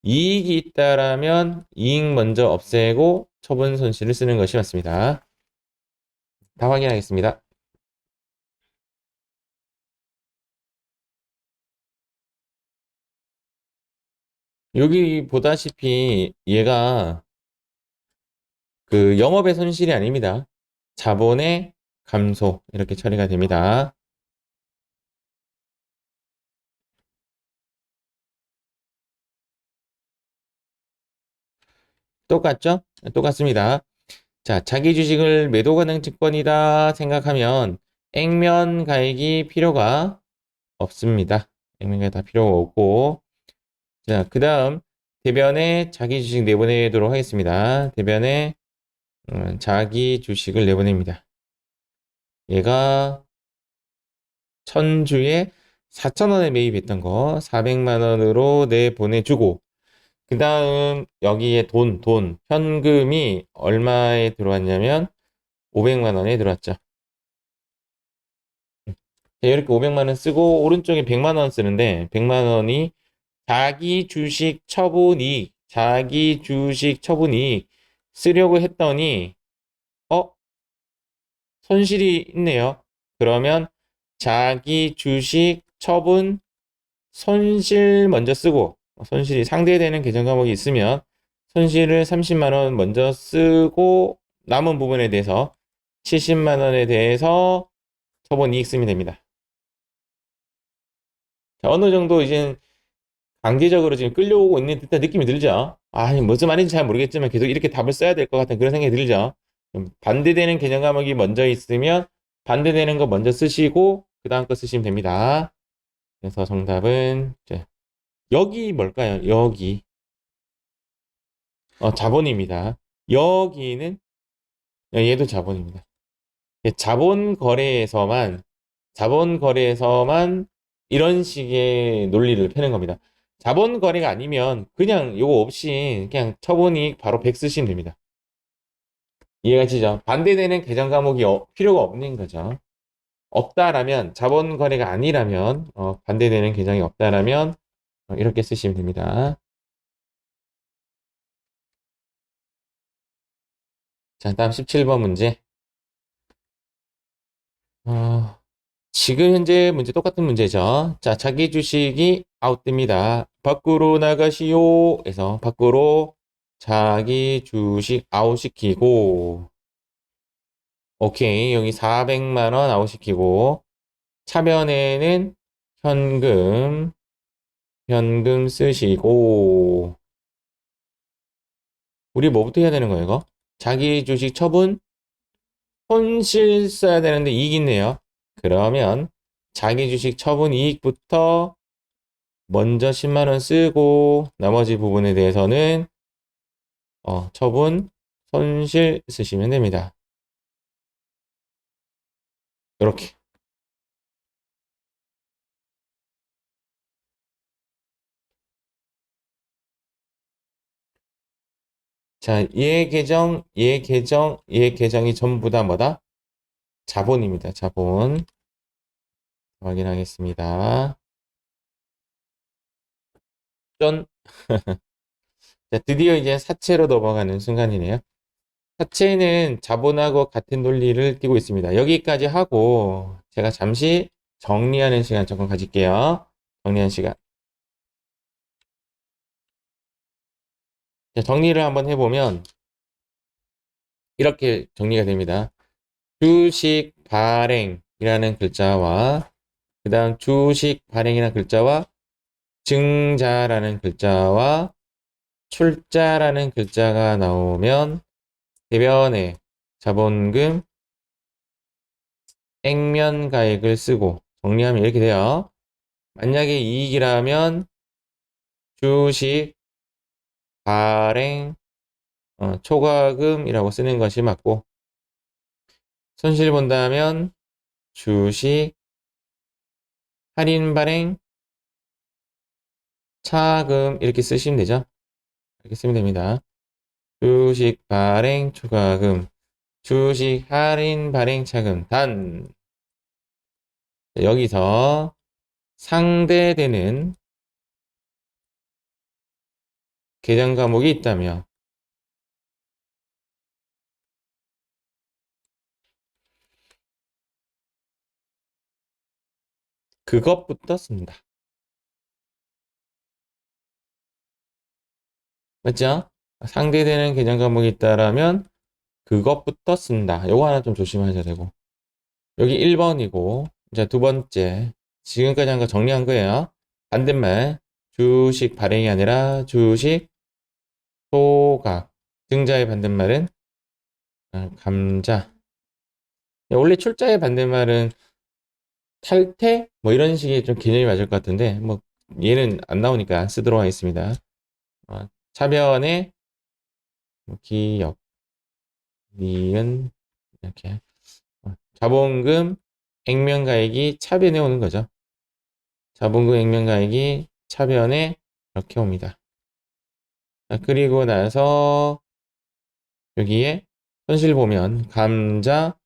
이익이 있다라면 이익 먼저 없애고 처분 손실을 쓰는 것이 맞습니다. 다 확인하겠습니다. 여기 보다시피 얘가 그 영업의 손실이 아닙니다. 자본의 감소 이렇게 처리가 됩니다. 똑같죠? 똑같습니다. 자, 자기 주식을 매도 가능 증권이다 생각하면 액면 가액이 필요가 없습니다. 액면 가액 다 필요가 없고 자, 그 다음 대변에 자기 주식 내보내도록 하겠습니다. 대변에 자기 주식을 내보냅니다. 얘가 천주에 4,000원에 매입했던 거 400만 원으로 내보내주고 그 다음 여기에 돈 현금이 얼마에 들어왔냐면 500만 원에 들어왔죠. 이렇게 500만 원 쓰고 오른쪽에 100만 원 쓰는데 100만 원이 자기 주식 처분이익 쓰려고 했더니 어? 손실이 있네요. 그러면 자기 주식 처분 손실 먼저 쓰고 손실이 상대되는 계정 과목이 있으면 손실을 30만 원 먼저 쓰고 남은 부분에 대해서 70만 원에 대해서 처분 이익 쓰면 됩니다. 자, 어느 정도 이제 강제적으로 지금 끌려오고 있는 듯한 느낌이 들죠? 무슨 말인지 잘 모르겠지만 계속 이렇게 답을 써야 될 것 같은 그런 생각이 들죠? 반대되는 개념 과목이 먼저 있으면 반대되는 거 먼저 쓰시고 그 다음 거 쓰시면 됩니다. 그래서 정답은 여기 뭘까요? 여기 자본입니다. 여기는 얘도 자본입니다. 자본 거래에서만 이런 식의 논리를 펴는 겁니다. 자본 거래가 아니면 그냥 요거 없이 그냥 처분이익 바로 100 쓰시면 됩니다. 이해가 되죠? 반대되는 계정 과목이 필요가 없는 거죠. 없다라면 자본 거래가 아니라면 반대되는 계정이 없다라면 이렇게 쓰시면 됩니다. 자, 다음 17번 문제. 어, 지금 현재 문제 똑같은 문제죠. 자, 자기 주식이 아웃됩니다. 밖으로 나가시오. 해서 밖으로 자기 주식 아웃시키고 오케이. 여기 400만 원 아웃시키고 차변에는 현금 쓰시고 우리 뭐부터 해야 되는 거예요, 이거? 자기 주식 처분 손실 써야 되는데 이익 있네요. 그러면 자기 주식 처분 이익부터 먼저 10만 원 쓰고 나머지 부분에 대해서는 처분 손실 쓰시면 됩니다. 이렇게. 자, 얘 계정이 전부 다 뭐다? 자본입니다. 자본. 확인하겠습니다. 전. 자, 드디어 이제 사채로 넘어가는 순간이네요. 사채는 자본하고 같은 논리를 띠고 있습니다. 여기까지 하고 제가 잠시 정리하는 시간 조금 가질게요. 정리하는 시간. 자, 정리를 한번 해보면 이렇게 정리가 됩니다. 주식 발행이라는 글자와 그 다음 주식 발행이라는 글자와 증자라는 글자와 출자라는 글자가 나오면 대변에 자본금 액면 가액을 쓰고 정리하면 이렇게 돼요. 만약에 이익이라면 주식, 발행, 초과금이라고 쓰는 것이 맞고, 손실 본다면 주식, 할인 발행, 차금 이렇게 쓰시면 되죠. 이렇게 쓰면 됩니다. 주식, 발행, 초과금, 주식, 할인, 발행, 차금, 단. 여기서 상대되는 계정 과목이 있다며 그것부터 쓴다. 맞죠? 상대되는 계정 과목이 있다라면 그것부터 쓴다. 요거 하나 좀 조심하셔야 되고. 여기 1번이고, 이제 두 번째. 지금까지 한 거 정리한 거예요. 반대말. 주식 발행이 아니라 주식 소각. 등자의 반대말은 감자. 원래 출자의 반대말은 탈퇴? 뭐 이런 식의 좀 개념이 맞을 것 같은데, 뭐 얘는 안 나오니까 안 쓰도록 하겠습니다. 차변에 뭐 기역, 니은 이렇게 자본금 액면가액이 차변에 오는 거죠. 자본금 액면가액이 차변에 이렇게 옵니다. 그리고 나서 여기에 손실 보면 감자,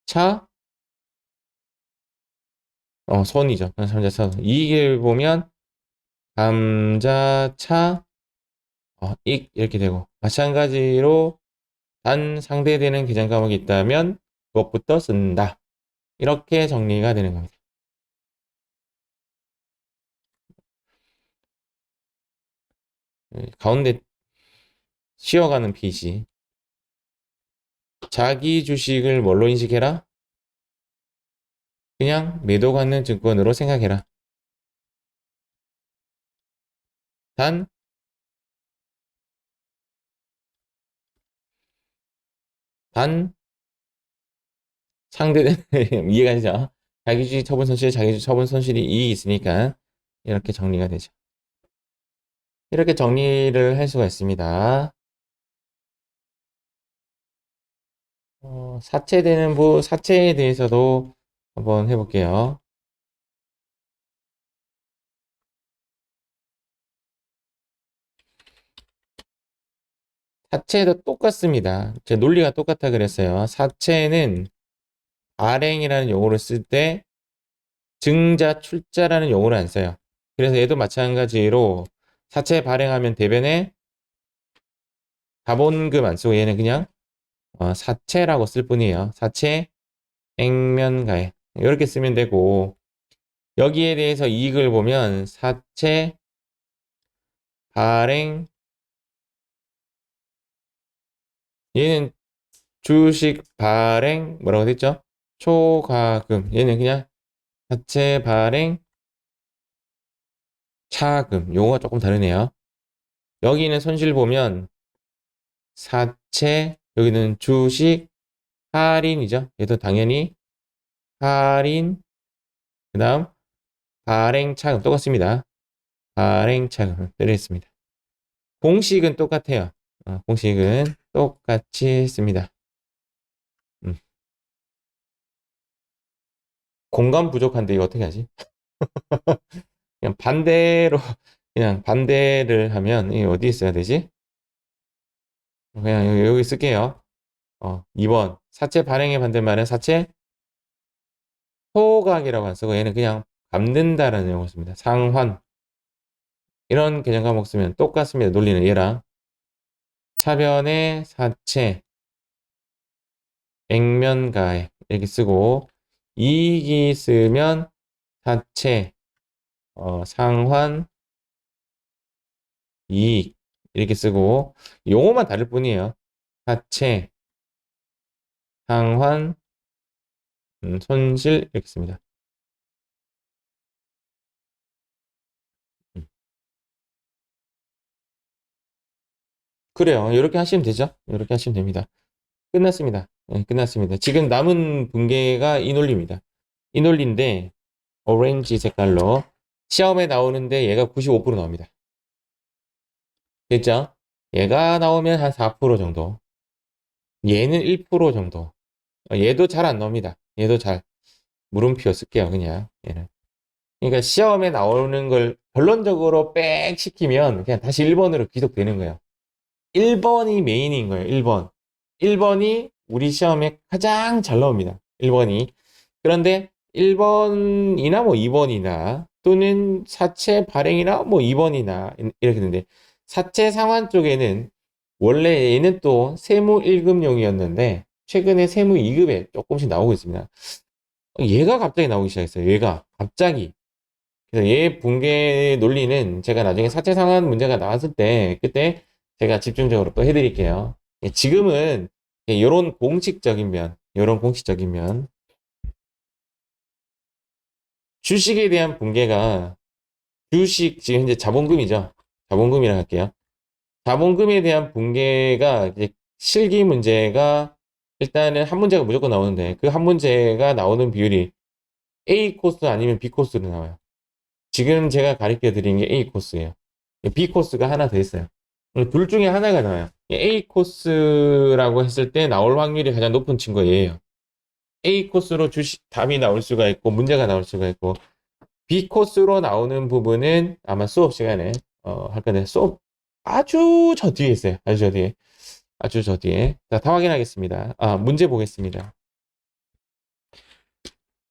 차, 손이죠. 감자, 차. 이익을 보면 감자, 차, 익 이렇게 되고 마찬가지로 단 상대되는 계정 과목이 있다면 그것부터 쓴다. 이렇게 정리가 되는 겁니다. 가운데 쉬어가는 핏이 자기 주식을 뭘로 인식해라? 그냥 매도 가는 증권으로 생각해라. 단 상대는 이해가 되죠? 자기 주식 처분 손실, 자기 주식 처분 손실이 이익이 있으니까 이렇게 정리가 되죠. 이렇게 정리를 할 수가 있습니다. 사채에 대해서도 한번 해볼게요. 사채도 똑같습니다. 제 논리가 똑같아 그랬어요. 사채는 발행이라는 용어를 쓸 때 증자, 출자라는 용어를 안 써요. 그래서 얘도 마찬가지로 사채 발행하면 대변에 자본금 안 쓰고 얘는 그냥 사채라고 쓸 뿐이에요. 사채, 액면가액 이렇게 쓰면 되고 여기에 대해서 이익을 보면 사채, 발행 얘는 주식, 발행 뭐라고 됐죠? 초과금 얘는 그냥 사채, 발행, 차금 용어가 조금 다르네요. 여기는 손실 보면 사채 여기는 주식 할인이죠. 얘도 당연히 할인 그 다음 발행차금 똑같습니다. 발행차금 때리겠습니다. 공식은 똑같아요. 공식은 똑같이 했습니다. 공간 부족한데 이거 어떻게 하지? 그냥 반대로 그냥 반대를 하면 이 어디 있어야 되지? 그냥 여기 쓸게요. 2번 사채 발행의 반대말은 사채 소각이라고 안 쓰고 얘는 그냥 갚는다라는 용어 씁니다. 상환 이런 개념 과목 쓰면 똑같습니다. 논리는 얘랑 차변의 사채 액면가액 이렇게 쓰고 이익이 쓰면 사채 상환 이익 이렇게 쓰고 용어만 다를 뿐이에요. 사채 상환 손실 이렇게 씁니다. 음. 그래요. 이렇게 하시면 되죠. 이렇게 하시면 됩니다. 끝났습니다. 네, 끝났습니다. 지금 남은 분계가 이 논리입니다. 이 논리인데 오렌지 색깔로 시험에 나오는데 얘가 95% 나옵니다. 됐죠? 얘가 나오면 한 4% 정도. 얘는 1% 정도. 얘도 잘 안 나옵니다. 얘도 잘 물음표 쓸게요, 그냥. 얘는. 그러니까 시험에 나오는 걸 결론적으로 빽 시키면 그냥 다시 1번으로 귀속되는 거예요. 1번이 메인인 거예요, 1번. 1번이 우리 시험에 가장 잘 나옵니다. 1번이. 그런데 1번이나 뭐 2번이나 또는 사채 발행이나 뭐 2번이나 이렇게 되는데 사채 상환 쪽에는 원래 얘는 또 세무 1급용이었는데 최근에 세무 2급에 조금씩 나오고 있습니다. 얘가 갑자기 나오기 시작했어요. 얘가 갑자기. 그래서 얘 붕괴 논리는 제가 나중에 사채 상환 문제가 나왔을 때 그때 제가 집중적으로 또 해드릴게요. 지금은 이런 공식적인 면, 이런 공식적인 면, 주식에 대한 붕괴가 주식 지금 현재 자본금이죠. 자본금이라 할게요. 자본금에 대한 붕괴가 이제 실기 문제가 일단은 한 문제가 무조건 나오는데 그 한 문제가 나오는 비율이 A 코스 아니면 B 코스로 나와요. 지금 제가 가르쳐 드린 게 A 코스예요. B 코스가 하나 더 있어요. 둘 중에 하나가 나와요. A 코스라고 했을 때 나올 확률이 가장 높은 친구가 얘예요. A 코스로 주식 답이 나올 수가 있고 문제가 나올 수가 있고 B 코스로 나오는 부분은 아마 수업 시간에 할 건데 수업 아주 저 뒤에 있어요. 아주 저 뒤에. 아주 저 뒤에. 자, 다 확인하겠습니다. 문제 보겠습니다.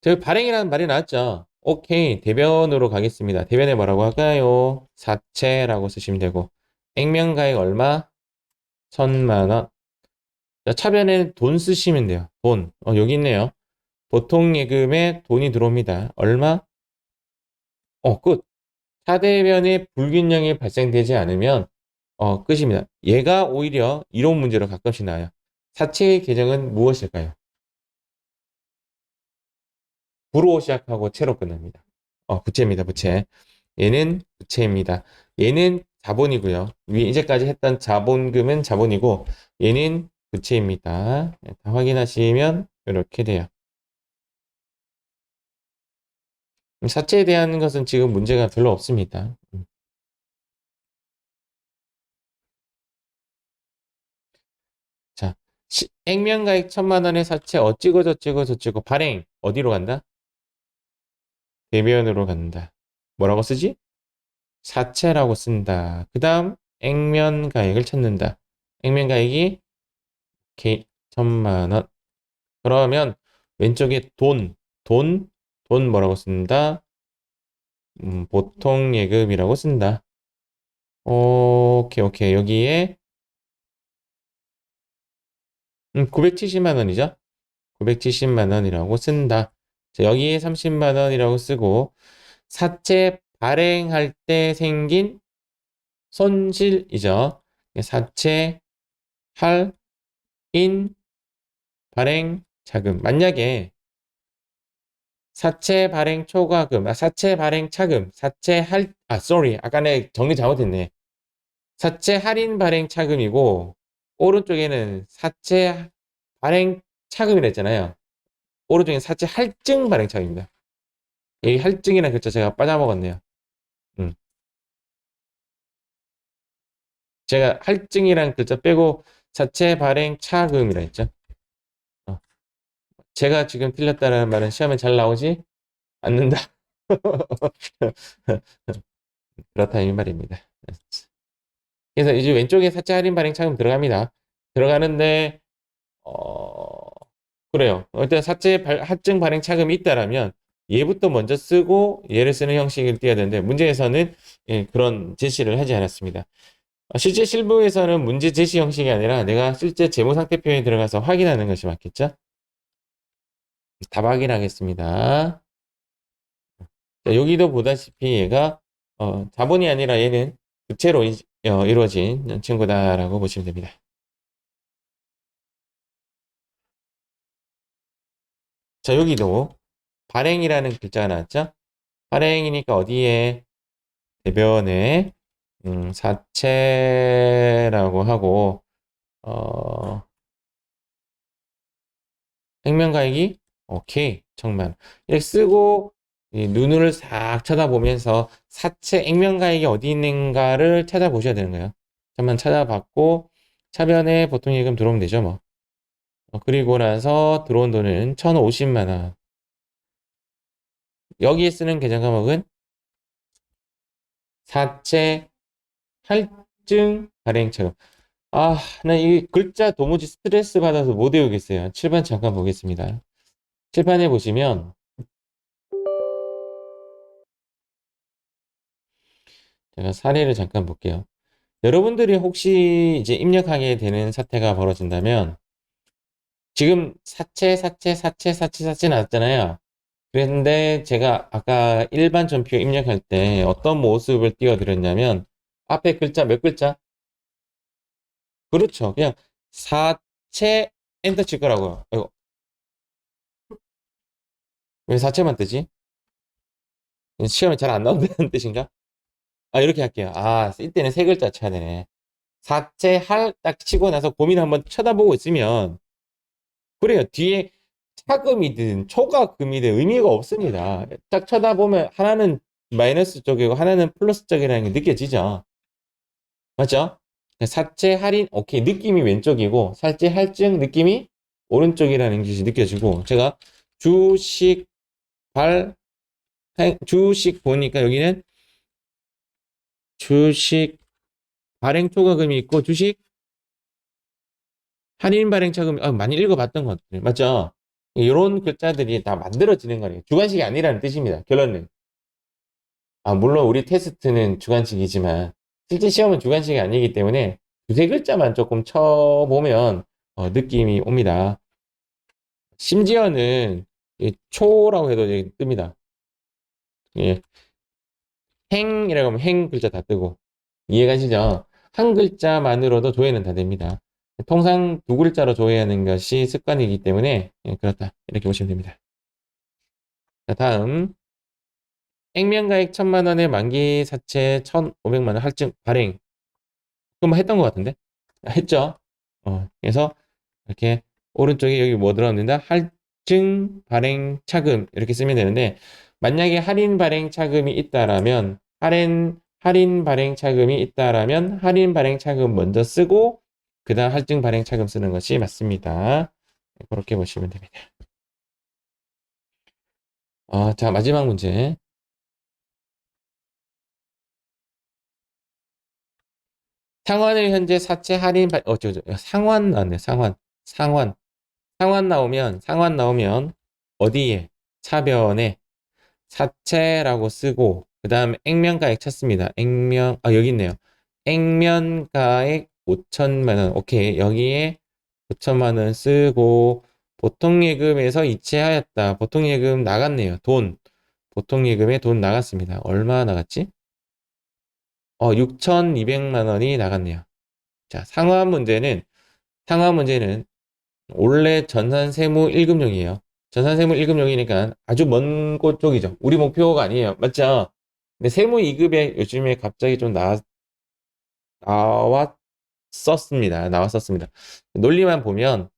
저기 발행이라는 말이 나왔죠. 오케이. 대변으로 가겠습니다. 대변에 뭐라고 할까요? 사채라고 쓰시면 되고. 액면가액 얼마? 1,000만 원. 자, 차변에는 돈 쓰시면 돼요. 돈. 여기 있네요. 보통 예금에 돈이 들어옵니다. 얼마? 끝. 차대변에 불균형이 발생되지 않으면 끝입니다. 얘가 오히려 이론 문제로 가끔씩 나와요. 사채의 계정은 무엇일까요? 부로 시작하고 채로 끝납니다. 부채입니다. 부채. 얘는 부채입니다. 얘는 자본이고요. 이제까지 했던 자본금은 자본이고 얘는 부채입니다. 다 확인하시면 이렇게 돼요. 사채에 대한 것은 지금 문제가 별로 없습니다. 자, 액면가액 1,000만 원의 사채 어찌고 저찌고 저찌고 발행 어디로 간다? 대변으로 간다. 뭐라고 쓰지? 사채라고 쓴다. 그 다음 액면가액을 찾는다. 액면가액이 1,000만 원. 그러면 왼쪽에 돈, 돈 뭐라고 쓴다? 보통 예금이라고 쓴다. 오케이, 오케이. 여기에 970만 원이죠? 970만 원이라고 쓴다. 자, 여기에 30만 원이라고 쓰고 사채 발행할 때 생긴 손실이죠. 사채 할인 발행 자금. 만약에 사채 발행 초과금, 사채 발행 차금, sorry. 아까 내 정리 잘못했네. 사채 할인 발행 차금이고, 오른쪽에는 사채 발행 차금이라 했잖아요. 오른쪽에는 사채 할증 발행 차금입니다. 이 할증이라는 글자 제가 빠져먹었네요. 음. 제가 할증이라는 글자 빼고 사채 발행 차금이라 했죠. 어. 제가 지금 틀렸다는 말은 시험에 잘 나오지 않는다. 그렇다 이 말입니다. 그래서 이제 왼쪽에 사채 할인 발행 차금 들어갑니다. 들어가는데 그래요. 일단 할증 발행 차금이 있다라면 얘부터 먼저 쓰고 얘를 쓰는 형식을 띄어야 되는데 문제에서는 그런 제시를 하지 않았습니다. 실제 실무에서는 문제 제시 형식이 아니라 내가 실제 재무 상태표에 들어가서 확인하는 것이 맞겠죠? 답 확인하겠습니다. 자, 여기도 보다시피 얘가 자본이 아니라 얘는 부채로 이루어진 친구다라고 보시면 됩니다. 자, 여기도 발행이라는 글자가 나왔죠? 발행이니까 어디에 대변에 사채라고 하고 액면가액이 오케이 1,000만 이렇게 쓰고 이 눈을 싹 쳐다보면서 사채 액면가액이 어디 있는가를 찾아보셔야 되는 거예요. 한번 찾아봤고 차변에 보통예금 들어오면 되죠 뭐. 그리고 나서 들어온 돈은 1,050만 원. 여기에 쓰는 계정 과목은 사채 할증 발행처금. 아, 나 이 글자 도무지 스트레스 받아서 못 외우겠어요. 칠판 잠깐 보겠습니다. 칠판에 보시면 제가 사례를 잠깐 볼게요. 여러분들이 혹시 이제 입력하게 되는 사태가 벌어진다면 지금 사채 나왔잖아요. 그런데 제가 아까 일반 전표 입력할 때 어떤 모습을 띄워드렸냐면 앞에 글자 몇 글자? 그렇죠. 그냥 사채 엔터 칠 거라고요. 아이고, 왜 사채만 뜨지? 시험에 잘 안 나온다는 뜻인가? 아, 이렇게 할게요. 아, 이때는 세 글자 쳐야 되네. 사채 할 딱 치고 나서 고민 한번 쳐다보고 있으면 그래요. 뒤에 차금이든 초과금이든 의미가 없습니다. 딱 쳐다보면 하나는 마이너스 쪽이고 하나는 플러스 쪽이라는 게 느껴지죠. 맞죠? 사채 할인 오케이 느낌이 왼쪽이고 사채 할증 느낌이 오른쪽이라는 것이 느껴지고 제가 주식 주식 보니까 여기는 주식 발행 초과금이 있고 주식 할인 발행 차금 많이 읽어봤던 것 같아요. 맞죠? 이런 글자들이 다 만들어지는 거예요. 주관식이 아니라는 뜻입니다. 결론은. 물론 우리 테스트는 주관식이지만 실제 시험은 주관식이 아니기 때문에 두세 글자만 조금 쳐보면 느낌이 옵니다. 심지어는 초라고 해도 뜹니다. 예. 행이라고 하면 행 글자 다 뜨고 이해가시죠? 한 글자만으로도 조회는 다 됩니다. 통상 두 글자로 조회하는 것이 습관이기 때문에 그렇다 이렇게 보시면 됩니다. 자, 다음 액면가액 1,000만 원에 만기 사채 1,500만 원 할증 발행. 그럼 했던 것 같은데? 했죠? 그래서 이렇게 오른쪽에 여기 뭐 들어갔는데 할증 발행 차금 이렇게 쓰면 되는데 만약에 할인 발행 차금이 있다라면 할인 발행 차금이 있다라면 할인 발행 차금 먼저 쓰고 그다음 할증 발행 차금 쓰는 것이 맞습니다. 그렇게 보시면 됩니다. 자, 마지막 문제. 상환을 현재 사채 할인 상환 나왔네. 상환. 상환 나오면 어디에? 차변에 사채라고 쓰고 그 다음에 액면가액 찾습니다. 여기 있네요. 액면가액 5천만 원. 오케이. 여기에 5천만 원 쓰고 보통예금에서 이체하였다. 보통예금 나갔네요. 보통예금에 돈 나갔습니다. 얼마 나갔지? 6,200만 원이 나갔네요. 자, 상환 문제는 원래 전산세무 1금융이에요. 전산세무 1금융이니까 아주 먼 곳 쪽이죠. 우리 목표가 아니에요. 맞죠? 근데 세무 2급에 요즘에 갑자기 좀 나왔었습니다. 논리만 보면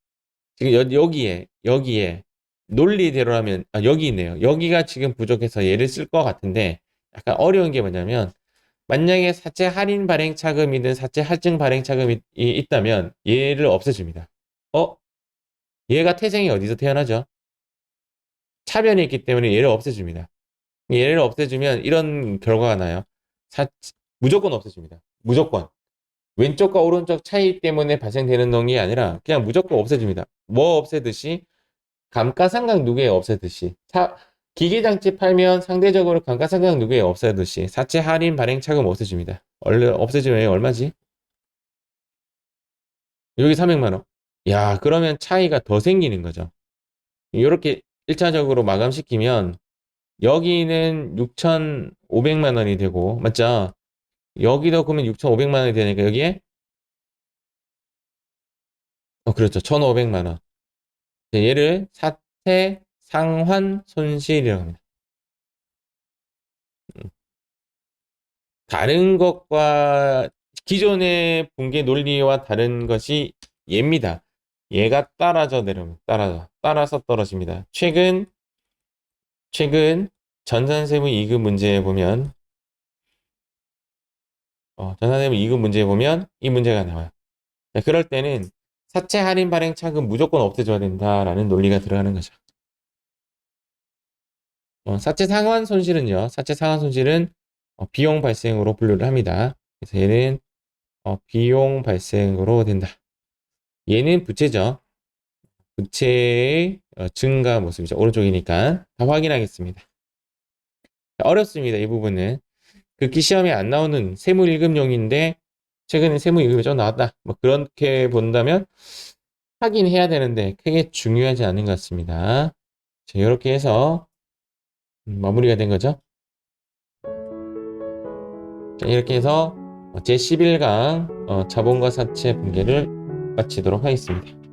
지금 여기에 논리대로라면 여기 있네요. 여기가 지금 부족해서 얘를 쓸 것 같은데 약간 어려운 게 뭐냐면 만약에 사채 할인 발행 차금이든 사채 할증 발행 차금이 있다면 얘를 없애줍니다. 어? 얘가 태생이 어디서 태어나죠? 차변이 있기 때문에 얘를 없애줍니다. 얘를 없애주면 이런 결과가 나요. 사, 무조건 없애줍니다. 무조건. 왼쪽과 오른쪽 차이 때문에 발생되는 놈이 아니라 그냥 무조건 없애줍니다. 뭐 없애듯이 감가상각 누계 없애듯이 기계장치 팔면 상대적으로 감가상각 누계 없애듯이 사채 할인 발행 차금 없애줍니다. 얼른 없애주면 얼마지? 여기 300만 원. 야, 그러면 차이가 더 생기는 거죠. 이렇게 1차적으로 마감시키면 여기는 6,500만 원이 되고, 맞죠? 여기도 그러면 6,500만 원이 되니까 여기에 그렇죠. 1,500만 원. 얘를 사태 상환 손실이라고 합니다. 다른 것과 기존의 붕괴 논리와 다른 것이 얘입니다. 얘가 따라서 떨어집니다. 최근 전산세무 2급 문제에 보면 전산세무 2급 문제에 보면 이 문제가 나와요. 자, 그럴 때는 사채 할인 발행 차금 무조건 없애줘야 된다라는 논리가 들어가는 거죠. 사채 상환 손실은요. 사채 상환 손실은 비용 발생으로 분류를 합니다. 그래서 얘는 비용 발생으로 된다. 얘는 부채죠. 부채의 증가 모습이죠. 오른쪽이니까 다 확인하겠습니다. 어렵습니다. 이 부분은. 극히 시험에 안 나오는 세무 1급용인데 최근에 세무 2급이 좀 나왔다. 뭐 그렇게 본다면 하긴 해야 되는데 크게 중요하지 않은 것 같습니다. 자, 이렇게 해서 마무리가 된 거죠. 자, 이렇게 해서 제11강 자본과 사채 분계를 마치도록 하겠습니다.